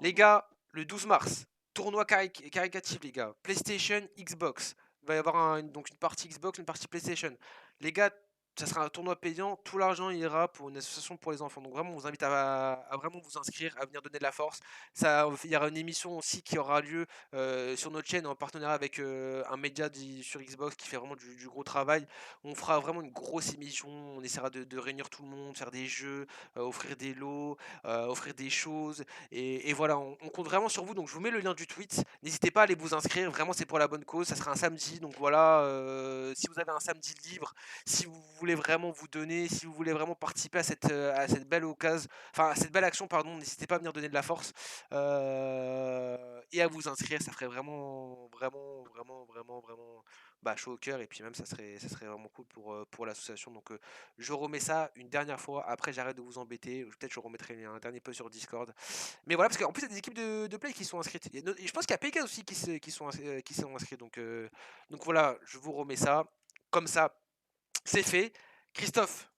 Les gars, le 12 mars, tournoi caricatif, les gars. PlayStation, Xbox. Il va y avoir donc une partie Xbox, une partie PlayStation. Les gars, ça sera un tournoi payant. Tout l'argent ira pour une association pour les enfants. Donc vraiment, on vous invite à vraiment vous inscrire, à venir donner de la force. Il y aura une émission aussi qui aura lieu sur notre chaîne en partenariat avec un média sur Xbox qui fait vraiment du gros travail. On fera vraiment une grosse émission. On essaiera de réunir tout le monde, faire des jeux, offrir des lots, offrir des choses. Et voilà, on compte vraiment sur vous. Donc je vous mets le lien du tweet. N'hésitez pas à aller vous inscrire. Vraiment, c'est pour la bonne cause. Ça sera un samedi. Donc voilà, si vous avez un samedi libre, si vous voulez vraiment vous donner, si vous voulez vraiment participer à cette belle occasion, enfin à cette belle action, pardon, n'hésitez pas à venir donner de la force et à vous inscrire. Ça ferait vraiment, vraiment, vraiment, vraiment, vraiment chaud au cœur. Et puis même, ça serait vraiment cool pour l'association. Donc je remets ça une dernière fois. Après, j'arrête de vous embêter. Peut-être je remettrai un dernier peu sur Discord. Mais voilà, parce qu'en plus, il y a des équipes de play qui sont inscrites. Et je pense qu'il y a PK aussi qui sont inscrits. Donc voilà, je vous remets ça. Comme ça, c'est fait. Christophe,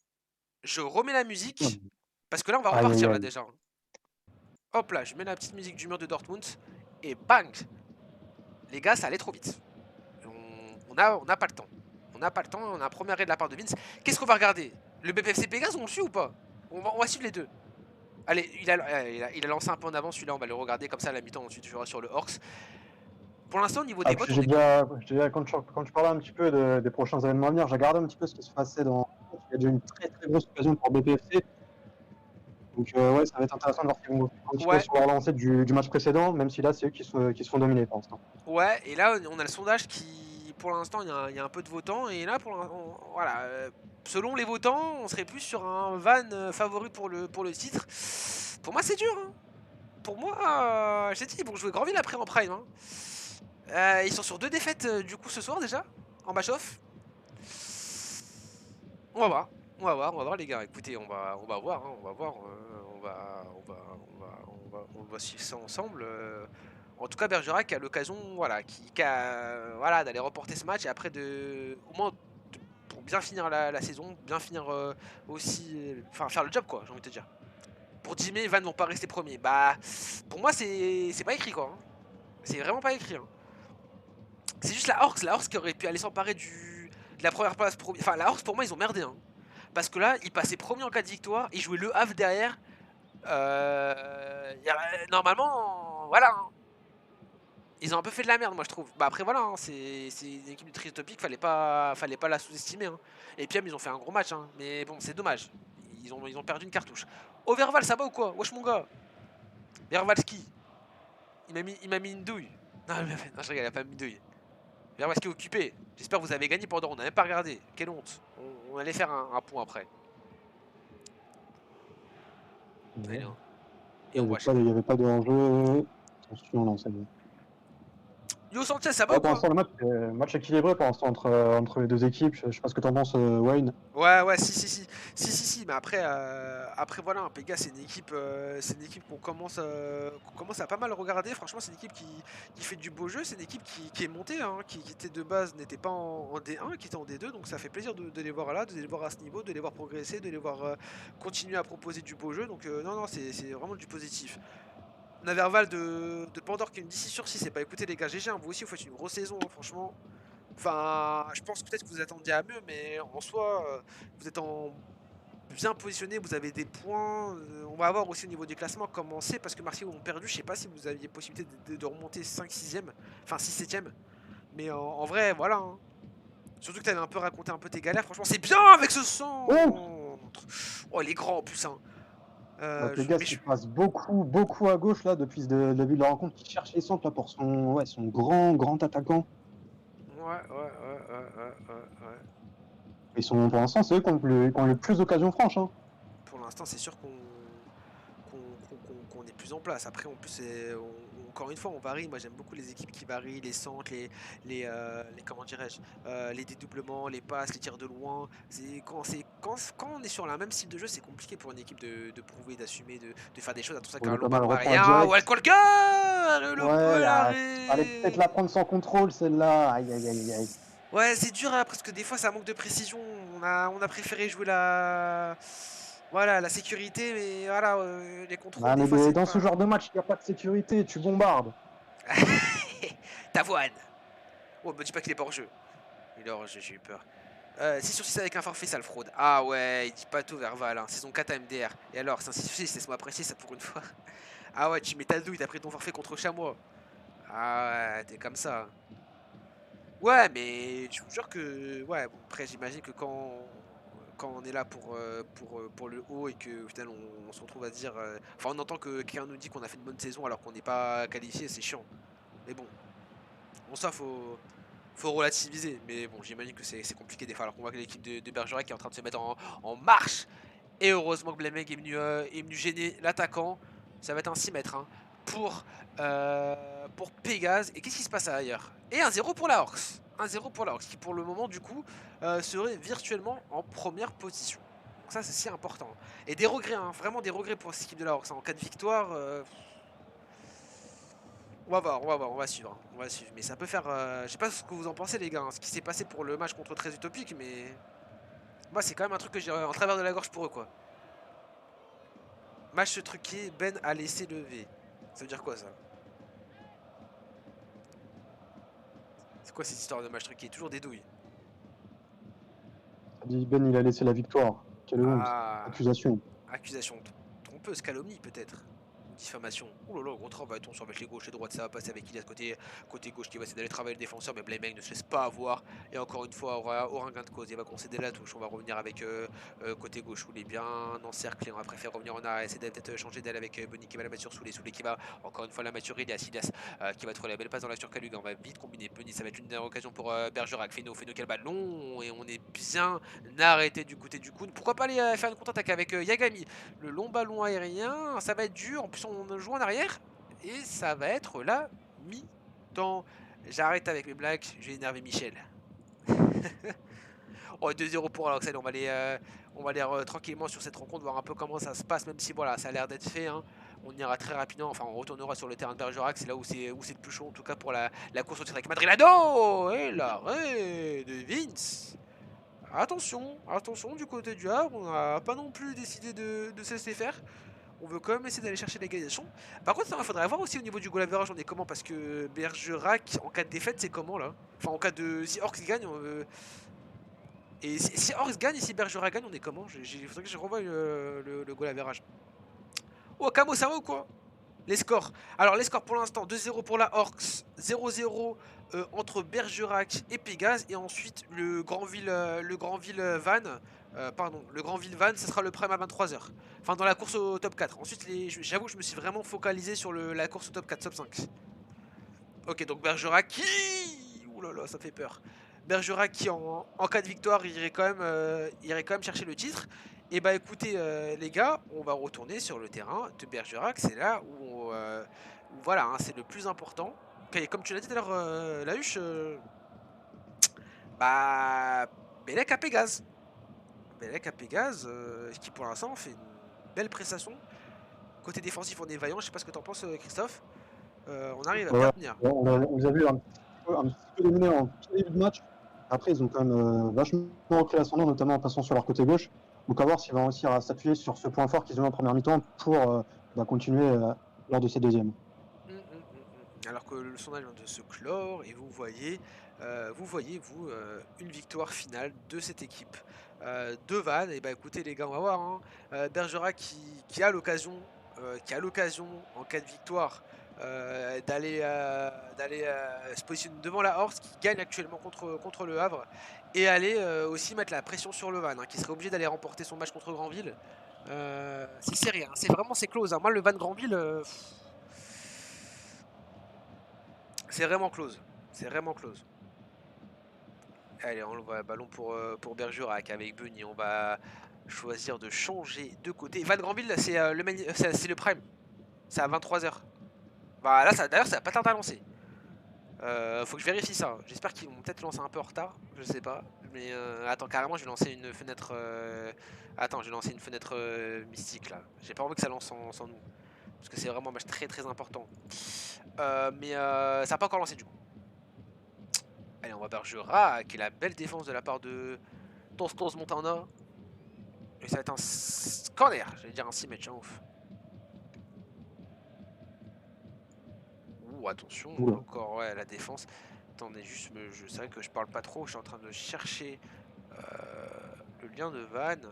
je remets la musique. Parce que là, on va Aïe, aïe, repartir là aïe. déjà. Hop là, je mets la petite musique du mur de Dortmund. Et bang! Les gars, ça allait trop vite. On a pas le temps. On n'a pas le temps. On a un premier arrêt de la part de Vince. Qu'est-ce qu'on va regarder? Le BPFC Pégase, on le suit ou pas? On va suivre les deux. Allez, il a lancé un peu en avant, celui-là, on va le regarder comme ça à la mi-temps, ensuite je verrai sur le Horse. Pour l'instant, au niveau Ah, des puis votes, on est cool. quand tu parlais un petit peu des prochains événements à venir, j'ai regardé un petit peu ce qui se passait dans. Il y a déjà une très très grosse occasion pour BPFC. Donc ouais, ça va être intéressant de voir s'ils vont continuer Ouais, sur leur lancée du match précédent, même si là c'est eux qui se font dominer pour l'instant. ouais, et là, on a le sondage qui, pour l'instant, il y a un peu de votants, et là, voilà, selon les votants, on serait plus sur un Van favori pour le titre. Pour moi, c'est dur, hein. Pour moi, je t'ai dit, ils vont jouer Grandville après en prime, hein. Ils sont sur 2 défaites du coup ce soir déjà, en match-off. On va voir. on va voir les gars. Écoutez, on va voir, hein, on va voir. On va suivre ça ensemble. En tout cas, Bergerac a l'occasion, voilà, voilà, d'aller remporter ce match et après au moins pour bien finir la saison, bien finir aussi, enfin faire le job quoi, j'ai envie de te dire. Pour 10 mai, Van vont pas rester premiers. Bah, pour moi c'est pas écrit quoi, hein. C'est vraiment pas écrit, hein. C'est juste la Horse qui aurait pu aller s'emparer de la première place. Enfin, la Horse pour moi ils ont merdé, hein. Parce que là, ils passaient premier en cas de victoire, ils jouaient le Havre derrière. Normalement, voilà, hein. Ils ont un peu fait de la merde, moi je trouve. Bah après voilà, hein, c'est une équipe de Tritopic, fallait pas la sous-estimer, hein. Et puis ils ont fait un gros match, hein. Mais bon, c'est dommage. Ils ont perdu une cartouche. Overval, ça va ou quoi? Wesh mon gars. Vervalski. Il m'a mis une douille. Non, non, je rigole, il a pas mis une douille. Vervalski occupé. J'espère que vous avez gagné pendant, on n'a même pas regardé. Quelle honte. On allait faire un point après. Allez, hein. Et on voit. Il y avait pas de enjeu. Attention, non, ça y est. Yo Sanchez, ça va Ouais, ou pour quoi? l'instant, le match équilibré pour l'instant entre les deux équipes. Je sais pas ce que t'en penses, Wayne. Ouais, si, mais après voilà, hein, Pega, c'est une équipe qu'on commence à pas mal regarder. Franchement, c'est une équipe qui fait du beau jeu, c'est une équipe qui est montée, hein, qui était de base, n'était pas en D1, qui était en D2, donc ça fait plaisir de les voir là, de les voir à ce niveau, de les voir progresser, de les voir continuer à proposer du beau jeu. Donc non, c'est vraiment du positif. On a Verval de Pandore qui me dit 6 sur 6, c'est pas écoutez les gars, GG, hein, vous aussi vous faites une grosse saison, hein, franchement. Enfin, je pense peut-être que vous attendiez à mieux, mais en soi, vous êtes bien positionné, vous avez des points. On va voir aussi au niveau du classement comment c'est, parce que Marseille ont perdu. Je sais pas si vous aviez possibilité de remonter 5-6e, enfin 6-7e. Mais en vrai, voilà, hein. Surtout que tu avais un peu raconté un peu tes galères. Franchement, c'est bien avec ce Oh, centre. Oh, il est grand en plus, hein. Vegas Mais qui je... passe beaucoup à gauche là depuis le début de la rencontre, qui cherche les centres là pour son grand attaquant. Ouais. Pour l'instant, c'est eux qui ont le plus d'occasions franches, hein. Pour l'instant, c'est sûr qu'on est plus en place. Après, en plus, encore une fois, on varie. Moi, j'aime beaucoup les équipes qui varient, les centres, comment dirais-je, les dédoublements, les passes, les tirs de loin. Quand on est sur la même style de jeu, c'est compliqué pour une équipe de prouver, d'assumer, de faire des choses. Attention, On avec un est pas long mal ballon reprend aérien. direct. Walcolga, le Ouais, bel là, fallait peut-être arrêt. la prendre sans contrôle celle-là. Aïe. Ouais, c'est dur hein, parce que des fois ça manque de précision. On a préféré jouer voilà, la sécurité, mais voilà, les contrôles Ah, des mais fois c'est dans ce pas. genre de match, il n'y a pas de sécurité, tu bombardes. Tavoine. Oh, me dis pas qu'il est pas hors jeu. Il est hors jeu, j'ai eu peur. 6 sur 6 avec un forfait, sale fraude. Ah ouais, il dit pas tout vers Val. Hein. Saison 4 MDR. Et alors, c'est un 6 sur 6, laisse-moi apprécier ça pour une fois. Ah ouais, tu mets ta douille, t'as pris ton forfait contre Chamois. Ah ouais, t'es comme ça. Ouais, mais je vous jure que. Ouais, bon, après, j'imagine que quand on est là pour le haut et que au final on se retrouve à dire. Enfin, on entend que quelqu'un nous dit qu'on a fait une bonne saison alors qu'on n'est pas qualifié, c'est chiant. Mais bon, ça, faut relativiser. Mais bon, j'imagine que c'est compliqué des fois alors qu'on voit que l'équipe de Bergerac qui est en train de se mettre en marche. Et heureusement que Blemeg est venu gêner l'attaquant. Ça va être un 6 mètres hein, pour Pégase. Et qu'est-ce qui se passe ailleurs? Et 1-0 pour la Orcs. 1-0 pour la Orcs qui pour le moment du coup serait virtuellement en première position. Donc ça c'est si important. Et des regrets, hein, vraiment des regrets pour cette équipe de la Orcs. En cas de victoire, on va voir, on va suivre. Hein, on va suivre. Mais ça peut faire... je sais pas ce que vous en pensez les gars, hein, ce qui s'est passé pour le match contre 13 Utopique, mais... Moi c'est quand même un truc que j'ai en travers de la gorge pour eux quoi. Match truqué, Ben a laissé lever. Ça veut dire quoi ça? C'est quoi cette histoire de match truqué? Toujours des douilles. Ça dit Ben, il a laissé la victoire. Quelle honte. Ah, Accusation. accusation trompeuse, calomnie peut-être. Diffamation. Ouh là là, gros travail, attention avec les gauches et droites, ça va passer avec Ilias côté gauche qui va essayer d'aller travailler le défenseur, mais Blameng ne se laisse pas avoir. Et encore une fois, aura un gain de cause, il va concéder la touche. On va revenir avec côté gauche où il est bien encerclé. On va préférer revenir en arrière, essayer de peut-être changer d'aile avec Bunny qui va la mettre sur Soulé qui va encore une fois la mettre sur Ilias qui va trouver la belle passe dans la sur Kaluga. On va vite combiner. Bunny, ça va être une dernière occasion pour Bergerac. Feno quel ballon et on est bien arrêté du côté du coup. Pourquoi pas aller faire une contre-attaque avec Yagami? Le long ballon aérien, ça va être dur. En plus, on joue en arrière. Et ça va être la mi-temps. J'arrête avec mes blagues, je vais énerver Michel. Oh, 2-0 pour Alex, allez, on va aller tranquillement sur cette rencontre, voir un peu comment ça se passe, même si voilà, ça a l'air d'être fait, hein. On ira très rapidement, enfin on retournera sur le terrain de Bergerac, c'est là où c'est le plus chaud en tout cas pour la course au titre avec Madrilado et l'arrêt de Vince. Attention, attention du côté du Havre, on n'a pas non plus décidé de se laisser faire. On veut quand même essayer d'aller chercher l'égalisation. Par contre, il faudrait voir aussi au niveau du goal average, on est comment? Parce que Bergerac, en cas de défaite, c'est comment là? Enfin, en cas de. Si Orcs gagne, et si Orcs gagne et si Bergerac gagne, on est comment? Il faudrait que je revoie le goal average. Oh, Camo, ça va ou quoi? Les scores. Alors, les scores pour l'instant 2-0 pour la Orcs, 0-0 entre Bergerac et Pégase. Et ensuite, Vannes. Pardon, le Grandville Vannes, ce sera le prime à 23h. Enfin, dans la course au top 4. Ensuite, j'avoue que je me suis vraiment focalisé sur la course au top 4, top 5. Ok, donc Bergerac qui. Ouh là là, ça fait peur. Bergerac qui, en cas de victoire, irait quand même chercher le titre. Et bah écoutez, les gars, on va retourner sur le terrain de Bergerac. C'est là où voilà, hein, c'est le plus important. Ok, comme tu l'as dit tout à l'heure, la huche, bah. Bellec à Pégase. Bellec à Pégase, qui pour l'instant fait une belle prestation. Côté défensif, on est vaillant. Je sais pas ce que t'en penses, Christophe. On arrive à Ouais, bien tenir. on les a vu un petit peu dominés en tout début de match. Après, ils ont quand même vachement repris l'ascendant, notamment en passant sur leur côté gauche. Donc à voir s'ils vont réussir à s'appuyer sur ce point fort qu'ils ont eu en première mi-temps pour continuer lors de ces deuxièmes. Alors que le sondage vient de se clore et vous voyez une victoire finale de cette équipe de Vannes. Et bah écoutez les gars, on va voir, hein. Bergerac qui a l'occasion, en cas de victoire d'aller se positionner devant la Horse qui gagne actuellement contre le Havre et aller aussi mettre la pression sur le Vannes, hein, qui serait obligé d'aller remporter son match contre Granville. C'est serré, hein, c'est close, hein. Moi le Vannes Granville. C'est vraiment close. C'est vraiment close. Allez, on voit ballon pour Bergerac avec Bunny. On va choisir de changer de côté. Van Granville, c'est le prime. C'est à 23h. Bah là, d'ailleurs, ça va pas tarder à lancer. Faut que je vérifie ça. J'espère qu'ils vont peut-être lancer un peu en retard. Je sais pas. Mais attends, carrément, je vais lancer une fenêtre. Attends, je vais lancer une fenêtre mystique là. J'ai pas envie que ça lance sans nous. Parce que c'est vraiment un match très très important. Mais ça n'a pas encore lancé du coup. Allez, on va Bergerac et la belle défense de la part de Tostos Montana. Et ça va être un corner, j'allais dire un 6 mètres, ouf. Ouh, attention, Oula. encore ouais, la défense. Attendez, juste, c'est vrai que je parle pas trop, je suis en train de chercher le lien de Vannes.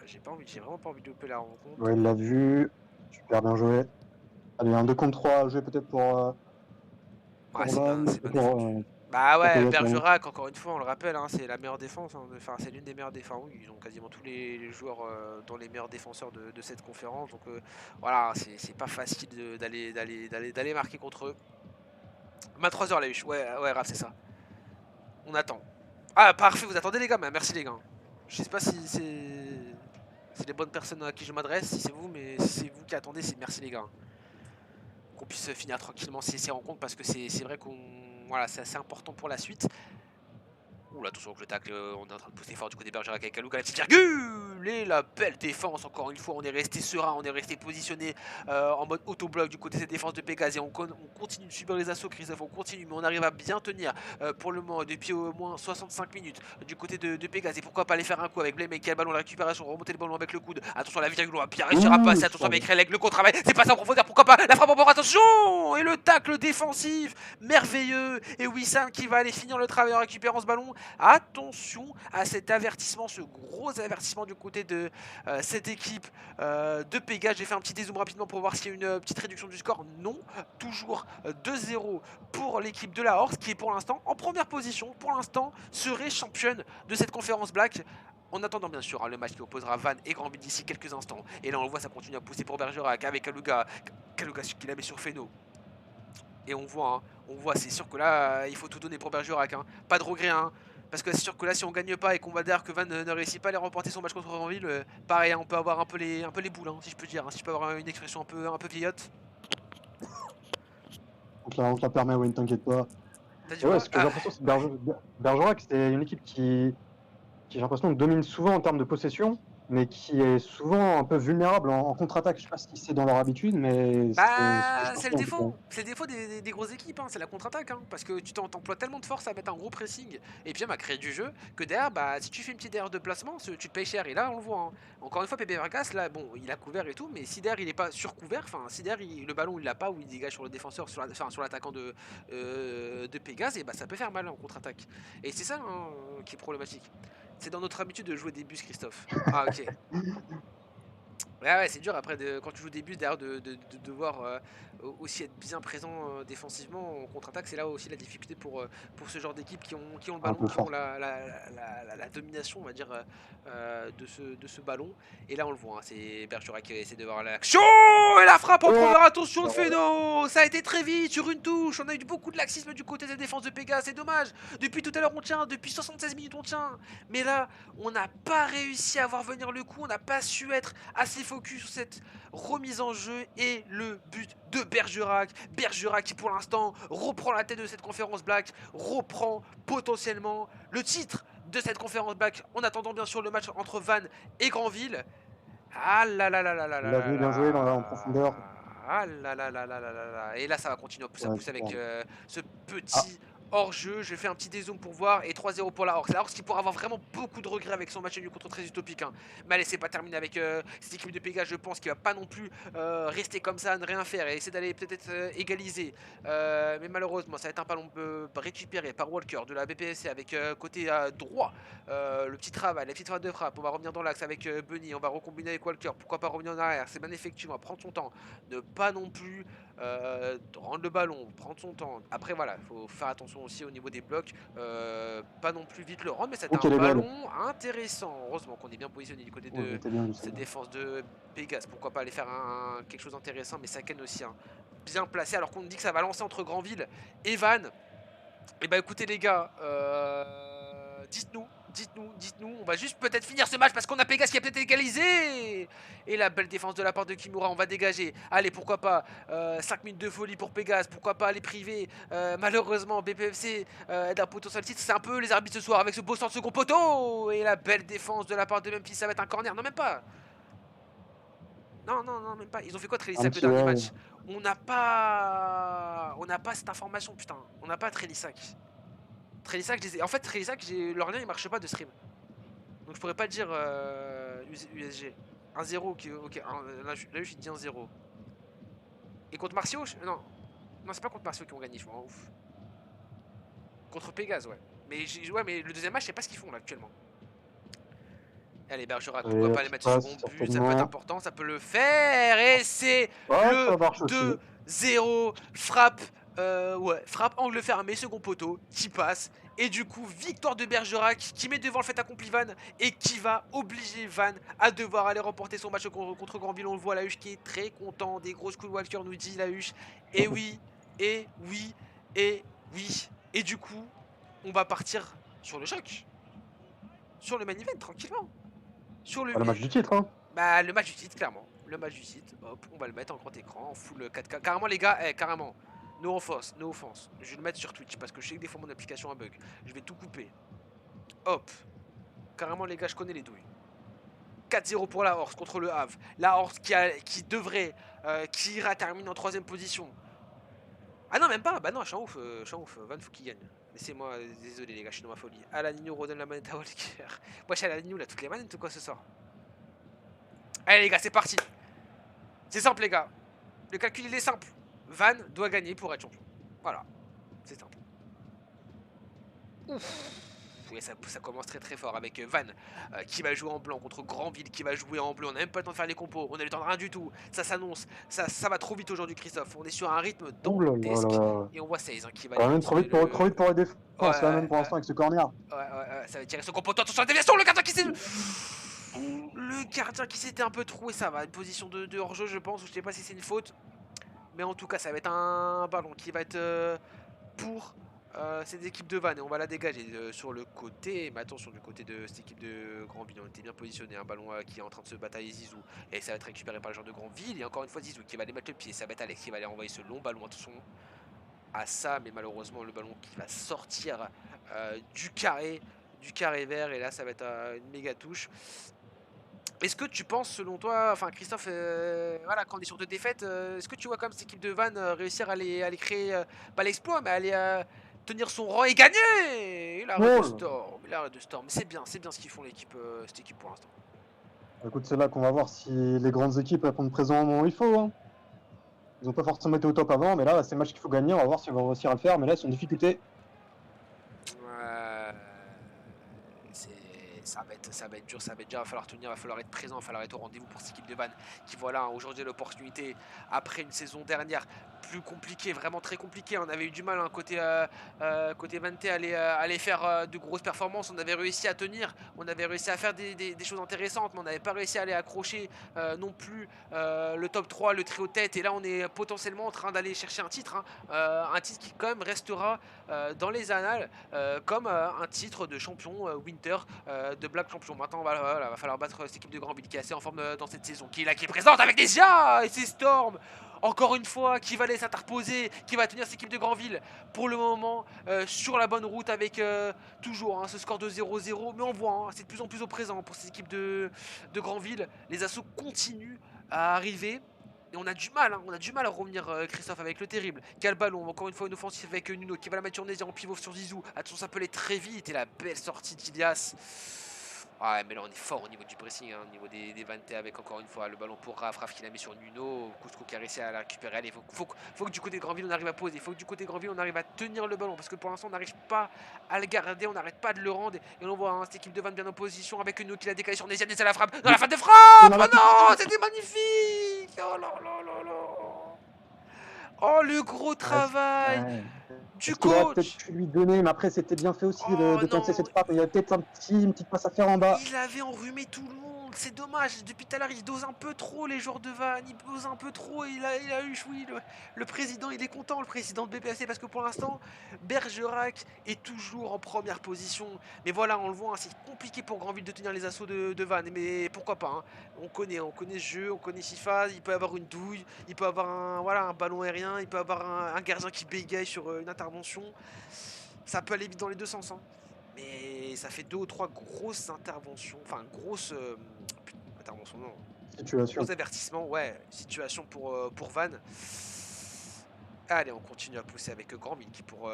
J'ai vraiment pas envie de louper la rencontre. Ouais, il l'a vu. Super bien joué. Allez, un 2 contre 3 à jouer peut-être Ah, pour Van. c'est bien défendu. Bah Pour ouais, Payet, pardon. Bergerac, encore une fois, on le rappelle, hein, c'est la meilleure défense. Hein, enfin, c'est l'une des meilleures défenses. Oui, ils ont quasiment tous les joueurs dans les meilleurs défenseurs de cette conférence. Donc voilà, c'est pas facile d'aller marquer contre eux. 23h la huche, ouais, Raph, c'est ça. On attend. Ah, parfait, vous attendez les gars, mais merci les gars. Je sais pas si c'est les bonnes personnes à qui je m'adresse, si c'est vous, mais si c'est vous qui attendez, c'est merci les gars. Qu'on puisse finir tranquillement ces rencontres parce que c'est vrai qu'on. Voilà, c'est assez important pour la suite. Ouh là, attention que le tacle, on est en train de pousser fort du côté Bergerac avec Alouka, la petite virgule. Et la belle défense, encore une fois, on est resté serein, on est resté positionné en mode auto-bloc du côté de cette défense de Pégase. Et on continue de subir les assauts, Christophe, on continue, mais on arrive à bien tenir pour le moment, depuis au moins 65 minutes du côté de Pégase. Et pourquoi pas aller faire un coup avec Blame qui a le ballon, la récupération, remonter le ballon avec le coude. Attention, la virgule, on va bien réussir à passer. Attention avec Relec, le contre-travail, c'est pas ça en profondeur, pourquoi pas la frappe en bord, attention. Et le tacle défensif, merveilleux. Et Wissam qui va aller finir le travail en récupérant ce ballon. Attention à cet avertissement, ce gros avertissement du côté de cette équipe de Pégase. J'ai fait un petit dézoom rapidement pour voir s'il y a une petite réduction du score. Non, toujours 2-0 pour l'équipe de la Horse qui est pour l'instant en première position. Pour l'instant, serait championne de cette conférence Black. En attendant bien sûr, hein, le match qui opposera Vannes et Granville d'ici quelques instants. Et là on le voit, ça continue à pousser pour Bergerac avec Kaluga qui la met sur Feno. Et on voit, c'est sûr que là, il faut tout donner pour Bergerac. Hein. Pas de regret, hein. Parce que c'est sûr que là, si on gagne pas et qu'on va dire que Van ne réussit pas à aller remporter son match contre Granville, pareil, hein, on peut avoir un peu les boules, hein, si je peux dire. Hein, si je peux avoir une expression un peu vieillotte. On te la permet, ouais, ne t'inquiète pas. T'as dit Ouais, quoi? ce que j'ai l'impression, c'est que Bergerac, c'était une équipe qui qui j'ai l'impression domine souvent en termes de possession, mais qui est souvent un peu vulnérable en contre-attaque. Je sais pas si c'est dans leur habitude, mais c'est ce que je Bah, perçois en tout cas. c'est le défaut des grosses équipes, hein, c'est la contre-attaque, hein, parce que t'emploies tellement de force à mettre un gros pressing et puis même à créer du jeu que derrière, bah, si tu fais une petite erreur de placement, tu te payes cher. Et là, on le voit, hein. Encore une fois, Pepe Vargas, là, bon, il a couvert et tout, mais si derrière il est pas surcouvert, enfin, si derrière le ballon il l'a pas ou il dégage sur le défenseur, enfin, sur l'attaquant de Pégase, et bah ça peut faire mal en contre-attaque. Et c'est ça, hein, qui est problématique. C'est dans notre habitude de jouer des bus, Christophe. Ah, ok. Ouais, c'est dur après quand tu joues des bus derrière de devoir aussi être bien présent défensivement en contre-attaque. C'est là aussi la difficulté pour ce genre d'équipe qui ont le Un ballon, peu qui ont fort. la domination, on va dire, de ce ballon. Et là, on le voit, hein, c'est Bergerac qui essaie de voir l'action et la frappe en Oh! première. Attention, le phéno! Ça a été très vite sur une touche. On a eu beaucoup de laxisme du côté des défenses de Pégase. C'est dommage. Depuis tout à l'heure, on tient. Depuis 76 minutes, on tient. Mais là, on n'a pas réussi à voir venir le coup. On n'a pas su être assez focus sur cette remise en jeu et le but de Bergerac. Bergerac qui pour l'instant reprend la tête de cette conférence Black, reprend potentiellement le titre de cette conférence Black en attendant bien sûr le match entre Vannes et Granville. Ah là là là là là là là Bien joué en là. profondeur. Ah là là là là là là là. Et là ça va continuer à Ouais, pousser avec superbe. ce Ah, petit hors-jeu. Je fais un petit dézoom pour voir. Et 3-0 pour la Hawks. La Hawks qui pourra avoir vraiment beaucoup de regrets avec son match nul contre très utopique, hein. Mais allez, c'est pas terminé avec cette équipe de Pégase. Je pense qu'il va pas non plus rester comme ça, ne rien faire et essayer d'aller peut-être égaliser. Mais malheureusement, ça va être un ballon récupéré par Walker de la BPSC avec côté droit. Le petit travail, la petite phase de frappe. On va revenir dans l'axe avec Bunny. On va recombiner avec Walker. Pourquoi pas revenir en arrière? C'est bien effectué. On va prendre son temps. Ne pas non plus rendre le ballon. Prendre son temps. Après, voilà, il faut faire attention aussi au niveau des blocs. Pas non plus vite le rendre. Mais c'était OK, un elle est belle. ballon intéressant. Heureusement qu'on est bien positionné du côté Ouais, elle de était bien vue cette celle-là. défense de Pégase. Pourquoi pas aller faire quelque chose d'intéressant. Mais Saken aussi, hein, bien placé. Alors qu'on nous dit que ça va lancer entre Granville et Vannes. Et bah écoutez les gars, dites-nous, on va juste peut-être finir ce match parce qu'on a Pégase qui a peut-être égalisé. Et la belle défense de la part de Kimura, on va dégager. Allez, pourquoi pas, 5 minutes de folie pour Pégase, pourquoi pas aller priver. Malheureusement, BPFC d'un potentiel titre, c'est un peu les arbitres ce soir avec ce beau centre second poteau. Et la belle défense de la part de Memphis, ça va être un corner, non même pas. Non, non, non, même pas. Ils ont fait quoi Un Trélissac le petit dernier ouais, match? On n'a pas cette information, putain. On n'a pas Trélissac. Trélissac, en fait, Trélissac, leur lien il marche pas de stream. Donc je pourrais pas dire USG. 1-0, ok, là je dis 1-0. Et contre Martiaux non, non, c'est pas contre Martiaux qui ont gagné, je m'en ouf. Contre Pégase, ouais. Ouais, mais le deuxième match, je sais pas ce qu'ils font là actuellement. Allez, Bergerac, pourquoi et pas la aller petite mettre ce passe second but, ça peut être certainement. important, ça peut le faire. Et c'est Ouais, le ça marche aussi. 2-0. Frappe, ouais, frappe angle fermé, second poteau, qui passe. Et du coup, victoire de Bergerac qui met devant le fait accompli Van et qui va obliger Van à devoir aller remporter son match contre Granville. On le voit, la Huche qui est très content. Des grosses coups de Walker nous dit la Huche. Et oui, et oui, et oui. Et du coup, on va partir sur le choc. Sur le main event, tranquillement. Sur le, Bah, le match du titre, hein. bah, le match du site, clairement. Le match du site, hop, on va le mettre en grand écran, en full 4K. Carrément, les gars, carrément. No offense, no offense. Je vais le mettre sur Twitch parce que je sais que des fois mon application a bug. Je vais tout couper. Hop. Carrément, les gars, je connais les douilles. 4-0 pour la Horse contre le Havre. La Horse qui devrait, qui ira terminer en troisième position. Ah non, même pas. Bah non, je suis en ouf. Van, faut qu'il gagne. Laissez-moi, désolé les gars, je suis dans ma folie. Alanino redonne la manette à Walker. Moi, je suis Alanino, là, toutes les manettes ou quoi ce soir? Allez les gars, c'est parti. C'est simple les gars. Le calcul il est simple. Van doit gagner pour être champion. Voilà, c'est simple. Ouf. Oui, ça commence très très fort avec Van qui va jouer en blanc contre Granville qui va jouer en bleu. On n'a même pas le temps de faire les compos, on a le temps de rien du tout. Ça s'annonce, ça va trop vite aujourd'hui Christophe. On est sur un rythme Ouh là là dantesque. là. Et on voit 16 hein, qui va Ça aller va même continuer trop vite pour les Ouais, défenses là même pour l'instant avec ce corner. ça va tirer son compotant. Attention à la déviation, le gardien qui s'est... Le gardien qui s'était un peu troué, ça va. Une position de hors-jeu je pense, ou je sais pas si c'est une faute. Mais en tout cas, ça va être un ballon qui va être pour cette équipe de Vannes. Et on va la dégager sur le côté. Mais attention, du côté de cette équipe de Granville, on était bien positionné. Un ballon qui est en train de se batailler Zizou. Et ça va être récupéré par le joueur de Granville. Et encore une fois, Zizou qui va aller mettre le pied. Ça va être Alex qui va aller envoyer ce long ballon. Attention à ça. Mais malheureusement, le ballon qui va sortir du carré du carré vert et là ça va être une méga touche. Est-ce que tu penses, selon toi, enfin Christophe, voilà, quand on est sur 2 défaites, est-ce que tu vois quand même cette équipe de Vannes, réussir à les créer, pas l'exploit, mais à aller, tenir son rang et gagner? Il arrête de Oh! Storm, il arrête de Storm. C'est bien ce qu'ils font l'équipe, cette équipe pour l'instant. Écoute, c'est là qu'on va voir si les grandes équipes répondent présent au moment où il faut. Hein. Ils n'ont pas forcément été au top avant, mais là, c'est le match qu'il faut gagner. On va voir s'ils vont réussir à le faire. Mais là, ils sont en difficulté. Ouais, c'est ça va être dur, ça va être dur, il va falloir tenir, il va falloir être présent, il va falloir être au rendez-vous pour cette équipe de Vannes qui voilà, aujourd'hui a l'opportunité, après une saison dernière plus compliquée, vraiment très compliquée, on avait eu du mal hein, côté Vannetais à aller faire de grosses performances, on avait réussi à tenir, on avait réussi à faire des choses intéressantes, mais on n'avait pas réussi à aller accrocher non plus le top 3, le trio tête, et là on est potentiellement en train d'aller chercher un titre qui quand même restera dans les annales comme un titre de champion Winter de Black Champion. Maintenant, va falloir battre cette équipe de Granville qui est assez en forme dans cette saison, qui est là, qui est présente avec Nesia et ses Storm. Encore une fois, qui va aller s'interposer, qui va tenir cette équipe de Granville pour le moment sur la bonne route avec toujours ce score de 0-0. Mais on voit, c'est de plus en plus au présent pour cette équipe de Granville. Les assauts continuent à arriver. Et on a du mal, on a du mal à revenir, Christophe, avec le terrible. Quel ballon, encore une fois une offensive avec Nuno qui va la mettre sur Nézia en pivot sur Zizou. Attention, ça peut aller très vite. Et la belle sortie d'Ilias. Ouais, mais là on est fort au niveau du pressing, au niveau des Vanté avec encore une fois le ballon pour Raph qui l'a mis sur Nuno. Cusco qui a réussi à la récupérer. Allez, faut que du côté de Granville on arrive à poser. Faut que du côté de Granville on arrive à tenir le ballon. Parce que pour l'instant on n'arrive pas à le garder, on n'arrête pas de le rendre. Et on voit cette équipe de Vannes bien en position avec Nuno qui l'a décalé sur Nézia. Nézia la frappe. Dans la frappe de frappe. Oh non, c'était magnifique. Oh là là là là. Oh, le gros travail Ouais. du Est-ce qu'il aurait peut-être coach. pu lui donner, mais après, c'était bien fait aussi Oh de tenter non, cette frappe. Il y avait peut-être une petite passe à faire en bas. il avait enrhumé tout le monde. C'est dommage. Depuis tout à l'heure, il dose un peu trop les joueurs de Vannes. Il dose un peu trop. Il a eu, oui, le président, il est content, le président de BPAC, parce que pour l'instant, Bergerac est toujours en première position. Mais voilà, on le voit, c'est compliqué pour Granville de tenir les assauts de Vannes. Mais pourquoi pas on connaît ce jeu, on connaît FIFA. Il peut avoir une douille, il peut avoir un ballon aérien, il peut avoir un gardien qui bégaye sur une intervention. Ça peut aller vite dans les deux sens. Mais ça fait deux ou trois grosses interventions, enfin grosses interventions, non, Situation. gros avertissements, ouais, situation pour Van. Allez, on continue à pousser avec Grandville qui pour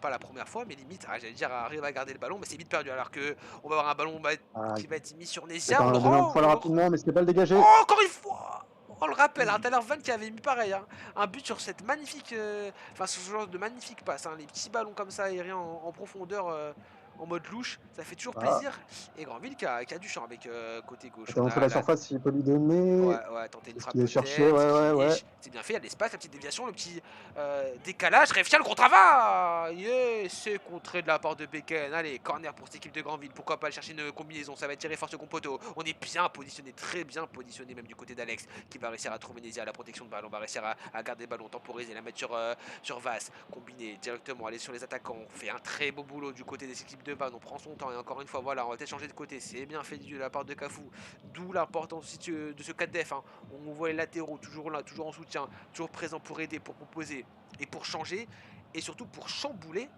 pas la première fois, mais limite, j'allais dire arrive à garder le ballon, mais c'est vite perdu. Alors que on va avoir un ballon Ah, qui va être mis sur il Nesia, a donné un poil rapidement, mais c'était pas le dégager. Oh, encore une fois. On le rappelle, tout à l'heure Van qui avait mis pareil, un but sur cette magnifique, enfin sur ce genre de magnifique passe, les petits ballons comme ça aériens en profondeur, en mode louche, ça fait toujours Ah, plaisir. Et Granville qui a du champ avec côté gauche. attends, On entre a la la surface, s'il peut lui donner. Ouais, ouais, tenter une Est-ce frappe qu'il est cherché? peut-être. Ouais, ouais, ouais. C'est bien fait, il y a de l'espace, la petite déviation, le petit décalage. Réfia le contre-travail. Yeah, c'est contré de la part de Beken. Allez, corner pour cette équipe de Granville. Pourquoi pas aller chercher une combinaison? Ça va tirer fort second poteau. On est bien positionné, très bien positionné, même du côté d'Alex, qui va réussir à trouver Nézia à la protection de balle. On va réussir à garder le ballon, temporiser, la mettre sur Vas. Combiner directement, aller sur les attaquants. On fait un très beau boulot du côté des équipes de Van. On prend son temps et encore une fois, voilà, on va peut-être changer de côté. C'est bien fait de la part de Cafou. D'où l'importance aussi de ce 4 def. On voit les latéraux toujours là, toujours en soutien, toujours présents pour aider, pour proposer et pour changer. Et surtout pour chambouler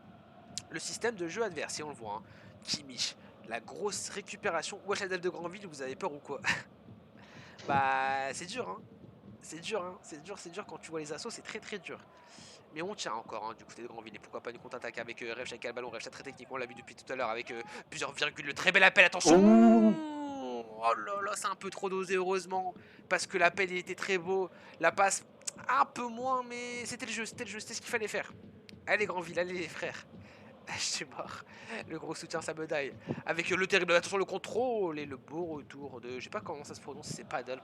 le système de jeu adverse. Et on le voit. Kimmich, la grosse récupération. Wesh la def de Grandville, vous avez peur ou quoi? Bah c'est dur. C'est dur, c'est dur quand tu vois les assauts, c'est très très dur. Mais on tient encore du côté de Grandville. Et pourquoi pas une contre-attaque avec Revcha qui a le ballon. Revcha très technique, on l'a vu depuis tout à l'heure avec plusieurs virgules. Le très bel appel, attention. Oh, Oh là là, c'est un peu trop dosé, heureusement. Parce que l'appel il était très beau. La passe, un peu moins, mais c'était le jeu, c'était ce qu'il fallait faire. Allez Grandville, allez les frères. Je suis mort. Le gros soutien, ça me die. Avec le terrible, attention, le contrôle et le beau retour de. Je sais pas comment ça se prononce, c'est Paddle,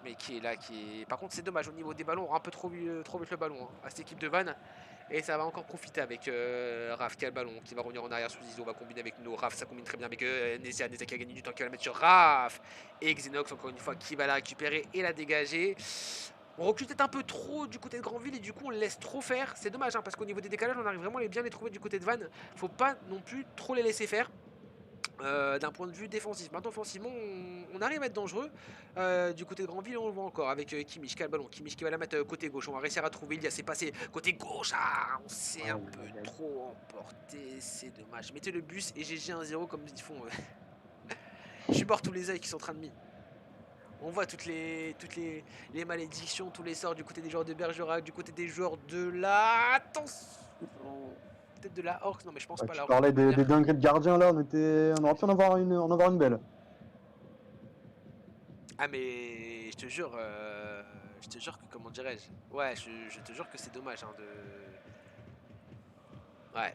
mais qui est là, qui est. Par contre, c'est dommage au niveau des ballons, on aura un peu trop vite le ballon à cette équipe de Vannes. Et ça va encore profiter avec Raph qui a le ballon, qui va revenir en arrière sous Zizo, on va combiner avec nos Raph, ça combine très bien avec Nesia qui a gagné du temps, qui va la mettre sur Raph. Et Xenox, encore une fois, qui va la récupérer et la dégager. On recule peut-être un peu trop du côté de Grandville et du coup on le laisse trop faire. C'est dommage parce qu'au niveau des décalages, on arrive vraiment à bien les trouver du côté de Vannes. Faut pas non plus trop les laisser faire. d'un point de vue défensif. Maintenant, offensivement, on arrive à être dangereux. Du côté de Granville, on le voit encore avec Kimmich qui a le ballon. Kimmich qui va la mettre côté gauche. On va réussir à trouver. Il y a c'est passé côté gauche. Ah, on s'est Aïe, un peu aïe, aïe. trop emporté. C'est dommage. Mettez le bus et GG 1-0 comme ils font. Je suis mort tous les œils qui sont en train de mis. On voit les malédictions, tous les sorts du côté des joueurs de Bergerac, du côté des joueurs de la. Attention. Peut-être de la Orcs. Non, mais je pense Ouais, pas à tu la Orcs de parlais toute manière. des dingueries de gardiens là, on aurait pu en avoir une belle. Ah mais je te jure que comment dirais-je. Ouais, je te jure que c'est dommage hein, de. Ouais.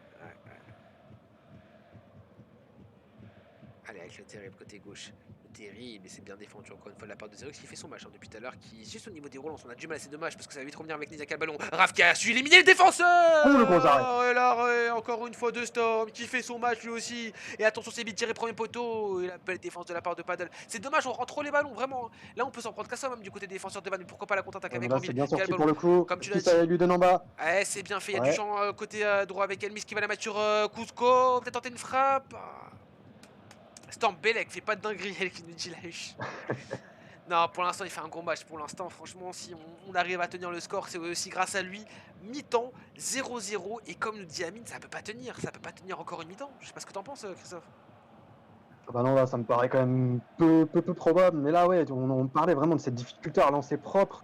Allez avec le terrible côté gauche. Le terrible et c'est bien défendu encore une fois de la part de Zerux qui fait son match hein, depuis tout à l'heure. Qui juste au niveau des relances, on a du mal, c'est dommage parce que ça va vite revenir avec Nizaka le ballon. Raf qui a su éliminer le Oh le gros arrêt. défenseur. Et là encore une fois de Storm qui fait son match lui aussi. Et attention c'est vite tiré premier poteau. Et la belle défense de la part de Paddle. C'est dommage, on rend trop les ballons vraiment. Là on peut s'en prendre qu'à ça même du côté des défenseurs de Van. Mais pourquoi pas la contre-attaque Ouais, mais avec là c'est Granville bien qui a le sorti ballon. pour le coup. Comme tu Qui l'as ça dit, lui donne en bas? ouais, c'est bien fait. Il y a du Ouais. champ côté droit avec Elmis qui va la mettre sur Cusco. Peut-être tenter une frappe. Ah. Storm Belek fait pas de dinguerie, elle qui nous dit la huche. Non, pour l'instant, il fait un gros match. Pour l'instant, franchement, si on arrive à tenir le score, c'est aussi grâce à lui. Mi-temps, 0-0. Et comme nous dit Amine, ça peut pas tenir. Ça peut pas tenir encore une mi-temps. Je sais pas ce que t'en penses, Christophe. Ah bah non, là ça me paraît quand même peu probable. Mais là, ouais, on parlait vraiment de cette difficulté à relancer propre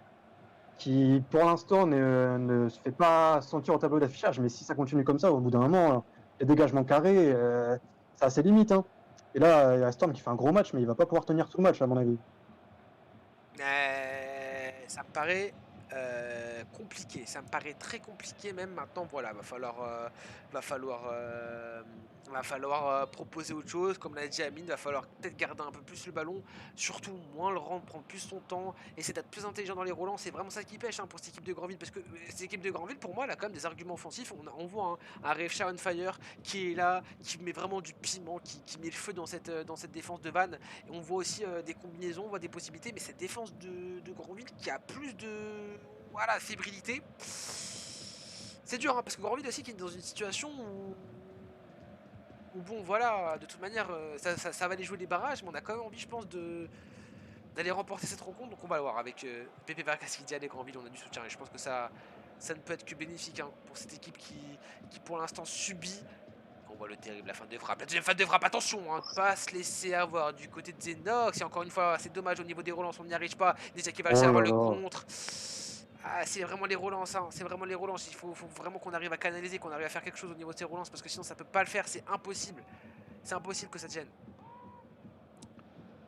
qui, pour l'instant, ne se fait pas sentir au tableau d'affichage. Mais si ça continue comme ça, au bout d'un moment, les dégagements carrés, ça a ses limites. Hein. Et là, il y a Storm qui fait un gros match, mais il va pas pouvoir tenir tout le match, à mon avis. Ça me paraît compliqué. Ça me paraît très compliqué même. Maintenant, voilà, va falloir, euh, va falloir proposer autre chose. Comme l'a dit Amine, va falloir peut-être garder un peu plus le ballon, surtout moins le rendre, prendre plus son temps, essayer d'être plus intelligent dans les relents. C'est vraiment ça qui pêche hein, pour cette équipe de Grandville, parce que cette équipe de Grandville, pour moi, elle a quand même des arguments offensifs. On voit hein, un Refsha on fire qui est là, qui met vraiment du piment, qui met le feu dans cette défense de Van. Et on voit aussi des combinaisons, on voit des possibilités, mais cette défense de Grandville qui a plus de voilà, fébrilité. C'est dur, hein, parce que Grandville aussi qui est dans une situation où bon, voilà, de toute manière, ça va aller jouer les barrages, mais on a quand même envie, je pense, d'aller remporter cette rencontre. Donc on va le voir avec Pépé Vargas qui dit allez Grandville, on a du soutien. Et je pense que ça ne peut être que bénéfique hein, pour cette équipe qui pour l'instant subit. On voit le terrible, la fin de frappe. La deuxième fin de frappe, attention, hein, pas se laisser avoir du côté de Zenox. Et encore une fois, c'est dommage au niveau des relances, on n'y arrive pas. Déjà qui va réussir Oh à avoir là le là. contre. Ah, c'est vraiment les relances, hein, c'est vraiment les relances. Faut vraiment qu'on arrive à canaliser, qu'on arrive à faire quelque chose au niveau de ces relances, parce que sinon ça peut pas le faire, c'est impossible. C'est impossible que ça tienne.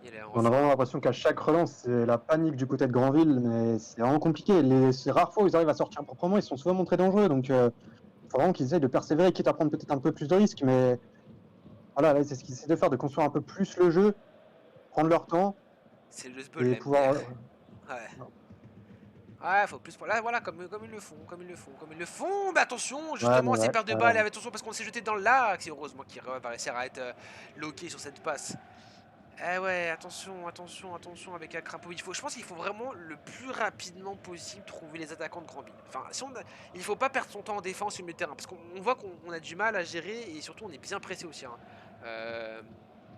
Et là, on On a refait vraiment un. l'impression qu'à chaque relance, c'est la panique du côté de Granville, mais c'est vraiment compliqué. Ces rares fois où ils arrivent à sortir proprement, ils sont souvent montrés dangereux. Donc, il faut vraiment qu'ils essayent de persévérer, quitte à prendre peut-être un peu plus de risques. Mais voilà, là, c'est ce qu'ils essaient de faire, de construire un peu plus le jeu, prendre leur temps C'est le Sbeul, et la MDR. pouvoir. Ouais. Ouais, faut plus. Là, voilà, comme ils le font, comme ils le font, comme ils le font. Mais attention, Ouais, justement, mais ces ouais, pertes de balles, attention parce qu'on s'est jeté dans le lac. C'est heureusement qu'il va réussir à être loqué sur cette passe. Eh ouais, attention avec Akrapo. Je pense qu'il faut vraiment le plus rapidement possible trouver les attaquants de Grandville. Enfin, il faut pas perdre son temps en défense sur le terrain parce qu'on voit qu'on a du mal à gérer et surtout on est bien pressé aussi. Hein. Euh,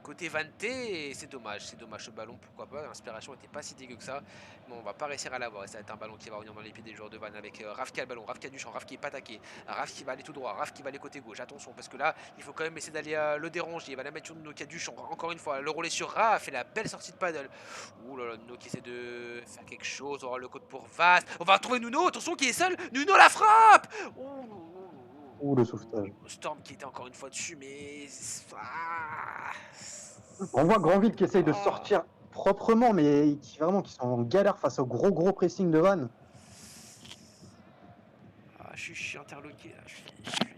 Côté Vante, c'est dommage ce ballon, pourquoi pas. L'inspiration était pas si dégueu que ça, mais on va pas réussir à l'avoir. Et ça va être un ballon qui va revenir dans les pieds des joueurs de Van avec Raf qui a le ballon, Raf qui a du champ, Raf qui est pas attaqué, Raf qui va aller tout droit, Raf qui va aller côté gauche. Attention parce que là, il faut quand même essayer d'aller le déranger. Il va la mettre sur Nuno qui a du champ. Encore une fois, le relais sur Raf et la belle sortie de paddle. Ouh là là, Nuno qui essaie de faire quelque chose. On aura le code pour Vast. On va retrouver Nuno, attention qui est seul. Nuno la frappe. ou le sauvetage. Storm qui était encore une fois dessus, mais. Ah. On voit Granville qui essaye de Ah. sortir proprement, mais qui sont en galère face au gros pressing de Van. Ah, je suis interloqué là.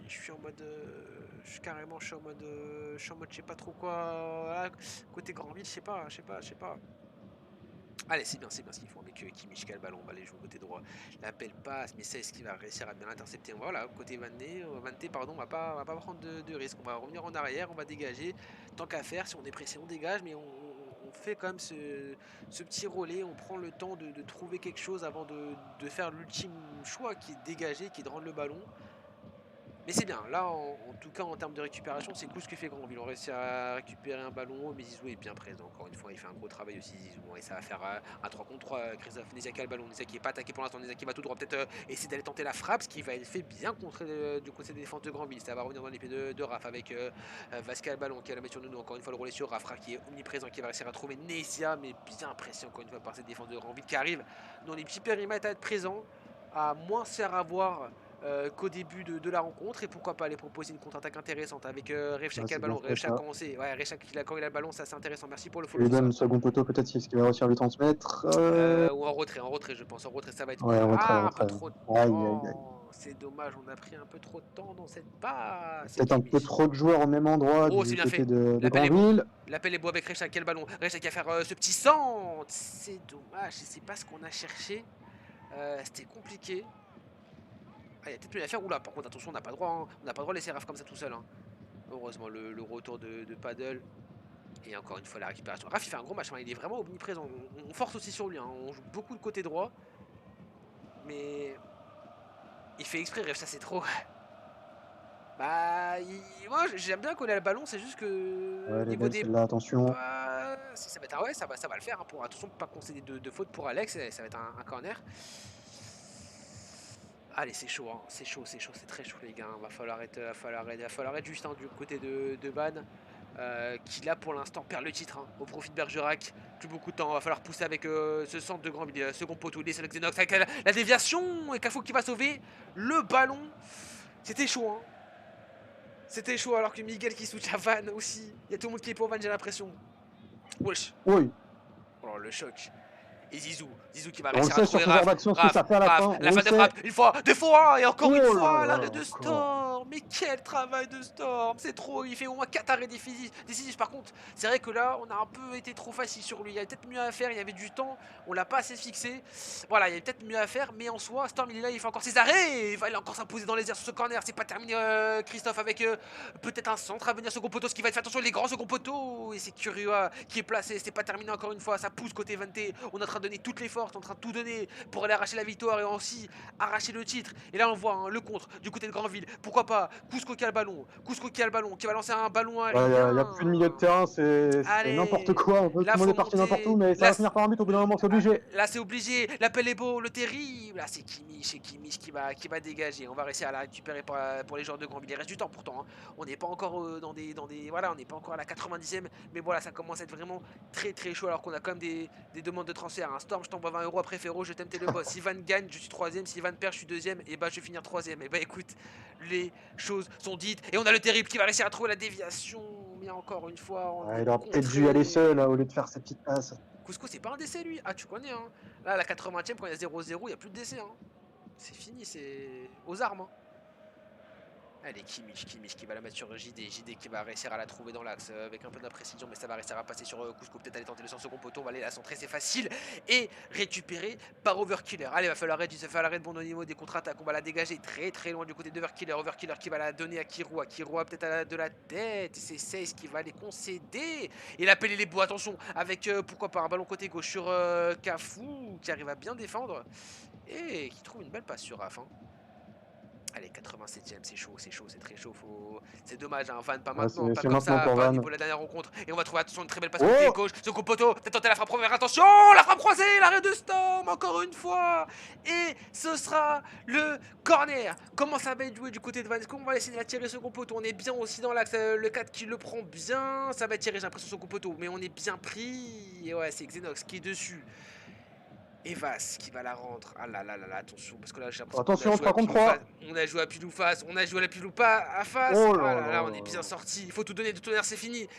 Je suis en mode. Je suis en mode je sais pas trop quoi. Là, côté Grandville, je sais pas. Allez, c'est bien ce qu'ils font avec Kimmich qui a le ballon. On va aller jouer côté droit. La belle passe, mais c'est ce qui va réussir à bien l'intercepter. Voilà, côté Vante, pardon, on va pas prendre de risque. On va revenir en arrière, on va dégager. Tant qu'à faire, si on est pressé, on dégage, mais on fait quand même ce petit relais. On prend le temps de trouver quelque chose avant de faire l'ultime choix qui est de dégager, qui est de rendre le ballon. Mais c'est bien, là en tout cas en termes de récupération, c'est cool ce que fait Granville. On réussit à récupérer un ballon haut, mais Zizou est bien présent. Encore une fois, il fait un gros travail aussi Zizou. Et ça va faire un 3 contre 3. Christophe Nézia qui a le ballon, Nézia qui n'est pas attaqué pour l'instant, Nézia qui va tout droit, peut-être essayer d'aller tenter la frappe, ce qui va être fait bien contre du côté des défenses de Granville. Ça va revenir dans les pieds de Raph avec Vasca le ballon qui a la mettre sur nous. Encore une fois, le relais sur Raph, Raph qui est omniprésent, qui va réussir à trouver Nézia, mais bien pressé encore une fois par cette défense de Granville qui arrive dans les petits périmètres à être présent, à moins se faire avoir qu'au début de la rencontre, et pourquoi pas aller proposer une contre-attaque intéressante avec Refcha Ouais, qui a c'est le bien ballon. fait Refcha a ça. commencé, ouais, Refcha quand il a le ballon, ça c'est intéressant. Merci pour le Je follow lui ce donne soir. le second poteau, peut-être si ce qu'il va réussir à lui transmettre. Ou en retrait, je pense. En retrait, ça va être Ouais, mieux. retrait, Ah, un peu retrait. trop de Aïe, aïe, aïe. temps. C'est dommage, on a pris un peu trop de temps dans cette passe. C'est Peut-être un peu Kimmich. trop de joueurs au même endroit Oh, c'est du bien côté fait. de L'appel est beau. Granville. L'appel est beau avec Refcha qui a le ballon. Refcha qui va faire ce petit centre. C'est dommage, c'est pas ce qu'on a cherché. C'était compliqué. Ah, il y a peut-être mieux à faire. Oula, par contre, attention, on n'a pas le droit. Hein. On n'a pas le droit de laisser Raph comme ça tout seul. Hein. Heureusement, le retour de Paddle. Et encore une fois, la récupération. Raph, il fait un gros match. Hein. Il est vraiment omniprésent. On force aussi sur lui. Hein. On joue beaucoup de côté droit. Mais il fait exprès, Ref, ça c'est trop. Bah, moi j'aime bien qu'on ait le ballon. C'est juste que Ouais, elle est niveau belle des celle-là, attention. ça va être ouais, ça va le faire. Hein, pour attention, pas concéder de faute pour Alex. Ça va être un corner. Allez, c'est chaud, hein. C'est chaud, c'est très chaud les gars. Va falloir être juste hein, du côté de Van. Qui là pour l'instant perd le titre hein, au profit de Bergerac. Plus beaucoup de temps, va falloir pousser avec ce centre de grand milieu, second poteau, il est avec Xenox avec la déviation et Cafou qui va sauver le ballon. C'était chaud hein. C'était chaud alors que Miguel qui switch à Van aussi. Il y a tout le monde qui est pour Van, j'ai l'impression. Wesh. Oui, Oh le choc. Et Zizou qui va on le réussir à sait sur trouver ce genre Raph, d'action ce que ça fait à la fin, la on le fin de sait. frappe, une fois, deux fois, et encore Oh une là fois, là l'arrêt là, de encore. Storm. Mais quel travail de Storm, c'est trop, il fait au moins 4 arrêts décisifs. Par contre, c'est vrai que là, on a un peu été trop facile sur lui, il y avait peut-être mieux à faire, il y avait du temps, on l'a pas assez fixé. Voilà, il y avait peut-être mieux à faire, mais en soi, Storm il est là, il fait encore ses arrêts, il va encore s'imposer dans les airs sur ce corner, c'est pas terminé Christophe avec peut-être un centre à venir second poteau, ce qui va être fait attention les grands second poteaux, et c'est Kurioa qui est placé, c'est pas terminé encore une fois, ça pousse côté Vente, on est en train de donner toutes les forces, on est en train de tout donner pour aller arracher la victoire et aussi arracher le titre. Et là on voit hein, le contre du côté de Granville, pourquoi pas Cusco qui a le ballon, qui va lancer un ballon Il aérien. n'y a plus de milieu de terrain, c'est n'importe Allez, quoi. Tout là le monde faut est parti n'importe où, monter, mais ça là, va finir par un but au bout d'un moment, c'est obligé. là c'est obligé, l'appel est beau, le terrible. Là c'est Kimmich qui va dégager. On va réussir à la récupérer pour les joueurs de Granville. Il reste du temps pourtant. Hein. On n'est pas encore dans des. Voilà, on n'est pas encore à la 90e. Mais voilà, ça commence à être vraiment très très chaud alors qu'on a quand même des demandes de transfert. Hein. Storm, je t'envoie 20 euros après Féro, je t'aime, t'es le boss. Si Van gagne, je suis troisième. Si Van perd, je suis deuxième. Et bah je vais finir troisième. Et bah écoute, les choses sont dites. Et on a le terrible qui va réussir à trouver la déviation. Mais encore une fois, on Ouais, est il aurait peut-être dû y aller seul contré. là, au lieu de faire ses petites passes. Cusco, c'est pas un décès lui. Ah, tu connais, hein. Là, à la 80e, quand il y a 0-0, il n'y a plus de décès. Hein. C'est fini, c'est aux armes. Hein. Allez, Kimmich qui va la mettre sur JD qui va réussir à la trouver dans l'axe avec un peu d'imprécision, mais ça va réussir à passer sur Cusco. Peut-être aller tenter le second poteau, on va aller la centrer, c'est facile. Et récupéré par Overkiller. Allez, va falloir être bon au niveau des contre-attaques. On va la dégager très très loin du côté d'Overkiller. Overkiller qui va la donner à Kirua. Kirua peut-être de la tête. C'est 16 qui va les concéder. Et l'appel il est beau, attention, avec pourquoi pas un ballon côté gauche sur Cafou qui arrive à bien défendre. Et qui trouve une belle passe sur Raf. Hein. Allez, 87ème, c'est très chaud. C'est dommage, hein, Van, pas Ouais, maintenant, pas c'est comme maintenant ça, pour pas au Van. niveau de la dernière rencontre. Et on va trouver attention une très belle passe côté Oh, gauche, second poteau, peut-être tenter la frappe première, attention, la frappe croisée, l'arrêt de Storm, encore une fois. Et ce sera le corner. Comment ça va être joué du côté de Van? Est-ce qu'on va essayer de la tirer second poteau? On est bien aussi dans l'axe, le 4 qui le prend bien, ça va tirer, j'ai l'impression, second poteau, mais on est bien pris. Et ouais, c'est Xenox qui est dessus. Evas qui va la rendre. Ah là là là là, attention, parce que là j'ai l'impression qu'on a attention, joué à 3 contre pile ou face. 3. On a joué à pile ou face, on a joué à la pile ou pas à face. Oh Ah là là là, là on est là bien là. sorti. Il faut tout donner de tonnerre, c'est fini.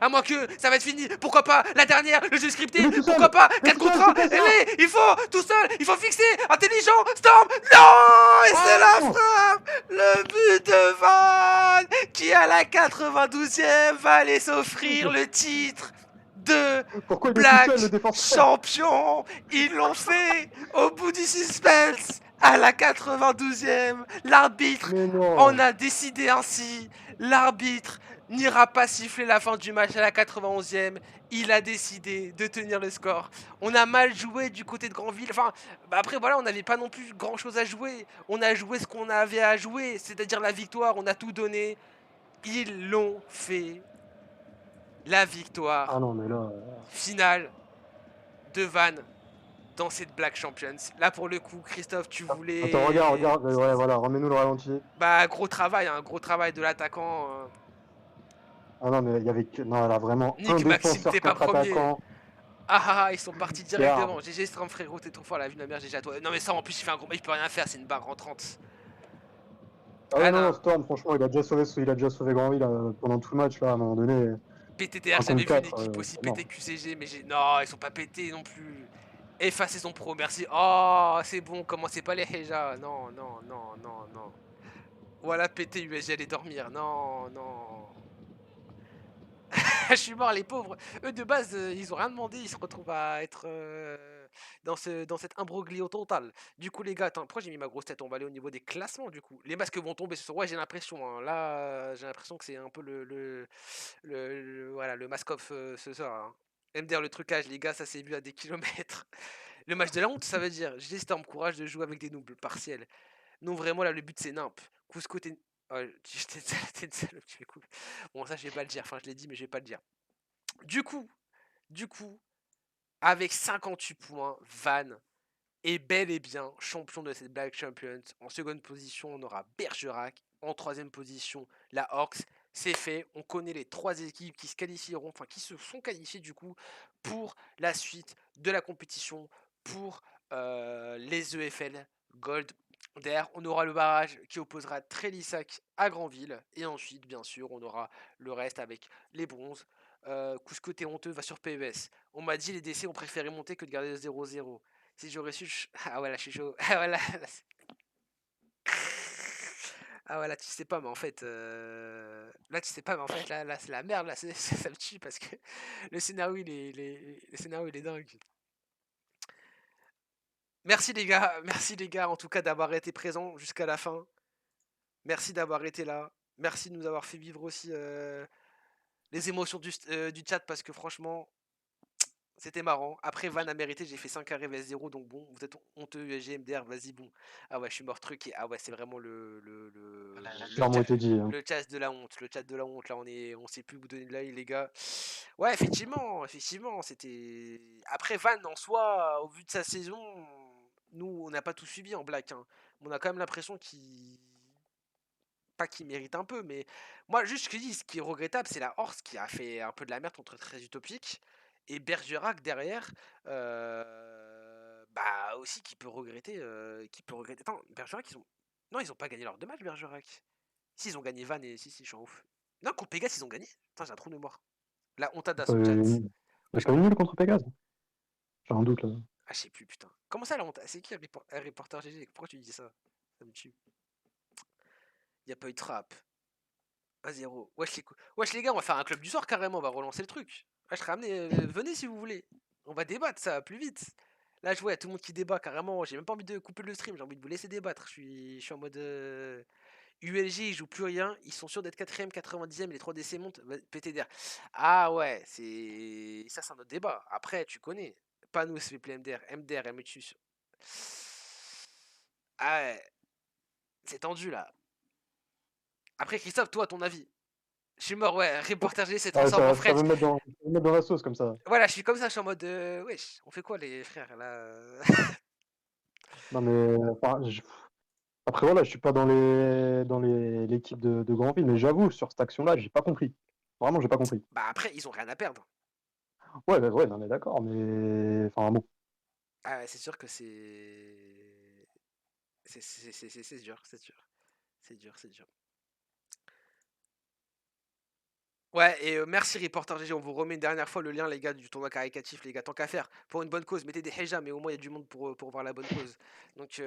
À moins que ça va être fini. Pourquoi pas la dernière, le jeu scripté. Il est tout Pourquoi seul, pas il est 4 tout seul, contre 1. c'est pas ça. Allez, il faut tout seul, il faut fixer. Intelligent, Storm. Non. Et c'est la Oh, frappe. Le but de Van qui à la 92e va aller s'offrir le titre de pourquoi il est tout seul le Black défenseur? Champion. Ils l'ont fait au bout du suspense à la 92e. L'arbitre Mais en non. a décidé ainsi. L'arbitre n'ira pas siffler la fin du match à la 91e. Il a décidé de tenir le score. On a mal joué du côté de Granville. Enfin, bah après, voilà, on n'avait pas non plus grand chose à jouer. On a joué ce qu'on avait à jouer, c'est-à-dire la victoire. On a tout donné. Ils l'ont fait. La Ah victoire non, mais là. finale de Van dans cette Black Champions. Là, pour le coup, Christophe, tu Attends, regarde, voulais. regarde. Ouais, voilà, remets-nous le ralenti. Bah, gros travail de l'attaquant. Ah non, mais il y avait que. Non, là, vraiment, un Nick Maxime, défenseur, t'es pas quatre premier. attaquants. Ah ah ah, ils sont partis Garde. directement. GG Strom, frérot, t'es trop fort, la vie de ma mère, GG à toi. Non, mais ça, en plus, il fait un combat, il peut rien faire, c'est une barre rentrante. Ah Ah ouais, non, non, non, Storm, franchement, il a déjà sauvé Granville pendant tout le match, là, à un moment donné. PTTR, Un jamais contre vu une 4, équipe aussi c'est pété mort. que QCG, mais j'ai. Non, ils sont pas pétés non plus. Effacer son pro, merci. Oh, c'est bon, commencez pas les Heja. Non, non, non, non, non. Voilà, pété USG, allez dormir. Non, non. Je suis mort, les pauvres. Eux, de base, ils ont rien demandé. Ils se retrouvent à être dans cet imbroglio total. Du coup, les gars, attends, pourquoi j'ai mis ma grosse tête? On va aller au niveau des classements, du coup. Les masques vont tomber ce soir. Ouais, j'ai l'impression. Hein. Là, j'ai l'impression que c'est un peu voilà, le mask-off ce soir. Hein. MDR, le trucage, les gars, ça s'est vu à des kilomètres. Le match de la honte, ça veut dire. J'ai Storm, courage de jouer avec des noobs partiels. Non, vraiment, là, le but, c'est nimp. Cusco, t'es. Oh, t'es une salope, tu fais cool. Bon, ça, je vais pas le dire. Enfin, je l'ai dit, mais je vais pas le dire. Du coup, du coup, avec 58 points, Van est bel et bien champion de cette Black Champions. En seconde position, on aura Bergerac. En troisième position, la Orcs. C'est fait. On connaît les trois équipes qui se qualifieront, enfin qui se sont qualifiées du coup pour la suite de la compétition pour les EFL Gold. D'ailleurs, on aura le barrage qui opposera Trélissac à Granville. Et ensuite, bien sûr, on aura le reste avec les bronzes. Cusco, t'es honteux, va sur PES. On m'a dit les DC ont préféré monter que de garder le 0-0. Si j'aurais su. Ah ouais, là, je suis chaud. Ah ouais, là, ah ouais, là, tu sais pas, mais en fait. Là, tu sais pas, mais en fait, là c'est la merde, là, ça me tue parce que le scénario, le scénario, il est dingue. Merci les gars, en tout cas, d'avoir été présents jusqu'à la fin. Merci d'avoir été là. Merci de nous avoir fait vivre aussi les émotions du chat parce que franchement, c'était marrant. Après, Van a mérité, j'ai fait 5 arrêts vs 0, donc bon, vous êtes honteux, USG, MDR, vas-y, bon. Ah ouais, je suis mort truc et ah ouais, c'est vraiment Clairement été dit. Hein. le chat de la honte. Le chat de la honte, là, on sait plus vous donner de l'œil, les gars. Ouais, effectivement, c'était. Après, Van, en soi, au vu de sa saison, nous, on n'a pas tout suivi en black. Hein. On a quand même l'impression qu'il. Pas qu'il mérite un peu, mais moi, juste ce que je dis, ce qui est regrettable, c'est la Horse qui a fait un peu de la merde contre très utopique. Et Bergerac derrière, bah aussi qui peut regretter. Qui peut regretter. Attends, Bergerac, ils ont. Non, ils ont pas gagné leurs deux matchs, Bergerac. Si, ils ont gagné Van et. Si, je suis en ouf. Non, contre Pégase, ils ont gagné. Putain, j'ai un trou de mémoire. La hontada sous le chat. Il Ouais, n'y a je pas eu crois. nul contre Pégase. J'ai un doute là. Ah, je sais plus, putain. Comment ça, la honte? C'est qui un reporter GG? Pourquoi tu dis ça? Ça me tue. Y a pas eu de trap. 1-0. Wesh les gars, on va faire un club du soir carrément, on va relancer le truc. Wesh, ramenez, venez si vous voulez. On va débattre, ça va plus vite. Là, je vois, y a tout le monde qui débat carrément. J'ai même pas envie de couper le stream, j'ai envie de vous laisser débattre. Je suis en mode. ULG, ils jouent plus rien. Ils sont sûrs d'être 4ème, 90ème. Les 3 DC montent. PTDR. Ah ouais, c'est. Ça, c'est un autre débat. Après, tu connais. Pas nous, s'il vous plaît, MDR. MDR, MHU. Ah ouais, c'est tendu là. Après, Christophe, toi, ton avis? Je suis mort, ouais. Reporter G se Ouais, transforme en ça French. ça va me mettre dans la sauce comme ça. Voilà, je suis comme ça, je suis en mode wesh, on fait quoi les frères là Non, mais enfin, après, voilà, je suis pas dans l'équipe de Grandville, mais j'avoue, sur cette action-là, j'ai pas compris. Vraiment, j'ai pas compris. Bah après, ils ont rien à perdre. Ouais, bah, ouais, non, mais d'accord, mais enfin bon. Ah ouais, c'est sûr que c'est dur, c'est dur. C'est dur, c'est dur. Ouais, et merci Reporter GG, on vous remet une dernière fois le lien, les gars, du tournoi caricatif, les gars, tant qu'à faire. Pour une bonne cause, mettez des hijab, mais au moins il y a du monde pour voir la bonne cause. Donc,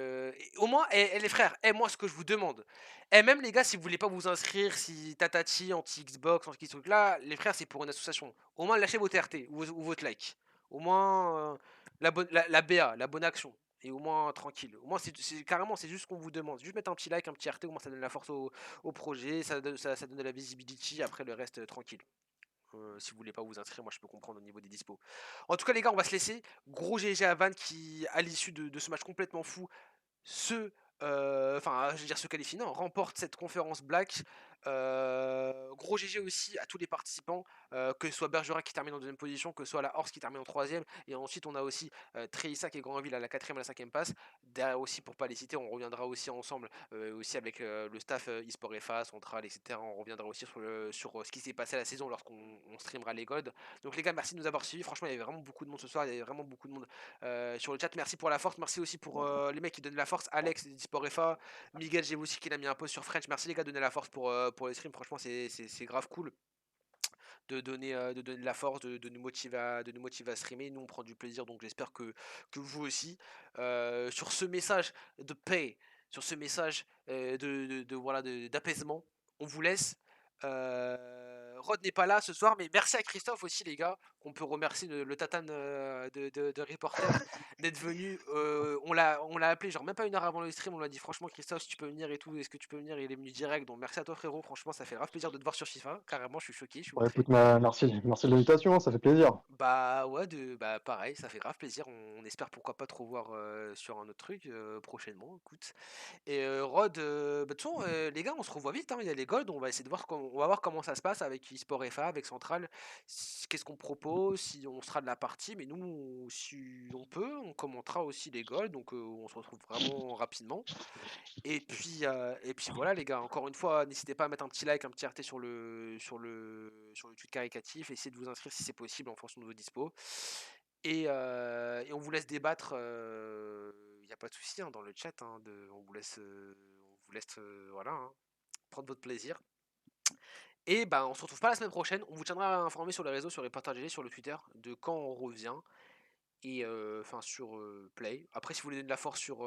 au moins, les frères, moi, ce que je vous demande, même les gars, si vous voulez pas vous inscrire, si tatati, anti-Xbox, anti ce truc là, les frères, c'est pour une association. Au moins, lâchez vos TRT ou votre like. Au moins, la BA, la bonne action. Et au moins tranquille. Au moins carrément c'est juste ce qu'on vous demande. Juste mettre un petit like, un petit RT, au moins ça donne la force au projet, ça donne de la visibility, après le reste tranquille. Si vous voulez pas vous inscrire, moi je peux comprendre au niveau des dispos. En tout cas les gars, on va se laisser. Gros GG à Van qui, à l'issue de ce match complètement fou, je veux dire se qualifie, non, remporte cette conférence Black. Gros GG aussi à tous les participants, que ce soit Bergerac qui termine en deuxième position, que ce soit la Horse qui termine en troisième, et ensuite on a aussi Treissa qui est Grandville à la quatrième et à la cinquième passe. Derrière aussi, pour pas les citer, on reviendra aussi ensemble, aussi avec le staff eSport FA, Central, etc. On reviendra aussi sur ce qui s'est passé à la saison lorsqu'on streamera les gods. Donc les gars, merci de nous avoir suivis. Franchement, il y avait vraiment beaucoup de monde ce soir, il y avait vraiment beaucoup de monde sur le chat. Merci pour la force, merci aussi pour les mecs qui donnent la force. Alex d'eSport FA, Miguel, j'ai aussi qui l'a mis un post sur French. Merci les gars de donner la force pour les streams. Franchement, c'est grave cool de donner de la force, de nous motiver à streamer. Nous, on prend du plaisir, donc j'espère que vous aussi. Sur ce message de paix, sur ce message voilà, d'apaisement, on vous laisse. Rod n'est pas là ce soir, mais merci à Christophe aussi, les gars, qu'on peut remercier le tatane de reporter d'être venu. On l'a appelé, genre même pas une heure avant le stream, on lui a dit franchement, Christophe, si tu peux venir et tout, est-ce que tu peux venir? Il est venu direct, donc merci à toi, frérot. Franchement, ça fait grave plaisir de te voir sur FIFA. Carrément, je suis choqué, je suis Bon, outré. écoute, merci de l'invitation, hein, ça fait plaisir. Bah ouais, bah pareil, ça fait grave plaisir. On espère pourquoi pas te revoir sur un autre truc prochainement. Écoute. Et Rod, bah, de toute façon, les gars, on se revoit vite, hein. Il y a les Gold, on va essayer de voir, on va voir comment ça se passe avec eSport FA, avec Central. Qu'est-ce qu'on propose, si on sera de la partie, mais nous, si on peut, on commentera aussi les Gold, donc on se retrouve vraiment rapidement. Et puis voilà les gars, encore une fois, n'hésitez pas à mettre un petit like, un petit RT sur le tweet caricatif, essayez de vous inscrire si c'est possible en fonction de vos dispos. Et on vous laisse débattre, il n'y a pas de souci hein, dans le chat, hein, on vous laisse voilà, hein, prendre votre plaisir. Et ben on se retrouve pas la semaine prochaine, on vous tiendra informé sur les réseaux, sur les partages GG, sur le Twitter, de quand on revient. Et enfin sur Play. Après, si vous voulez donner de la force sur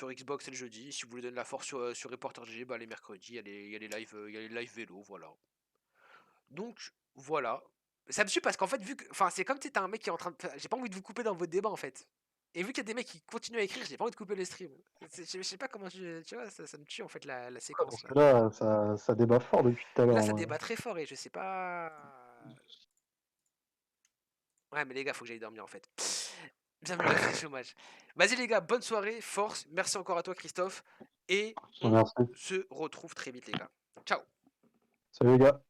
Xbox, c'est le jeudi. Si vous voulez donner de la force sur Reporter GG, bah, les mercredis, il y a les lives vélo, voilà. Donc, voilà. Ça me suit parce qu'en fait, vu que. Enfin, c'est comme si t'es un mec qui est en train de. J'ai pas envie de vous couper dans votre débat en fait. Et vu qu'il y a des mecs qui continuent à écrire, j'ai pas envie de couper le stream. Je sais pas comment je. Tu vois, ça me tue en fait la séquence Parce là. que là, ça débat fort depuis tout à l'heure, Là, ça hein. débat très fort et je sais pas. Ouais, mais les gars, faut que j'aille dormir en fait. Bienvenue dans le chômage. Vas-y les gars, bonne soirée, force. Merci encore à toi Christophe. Et on Merci. se retrouve très vite les gars. Ciao. Salut les gars.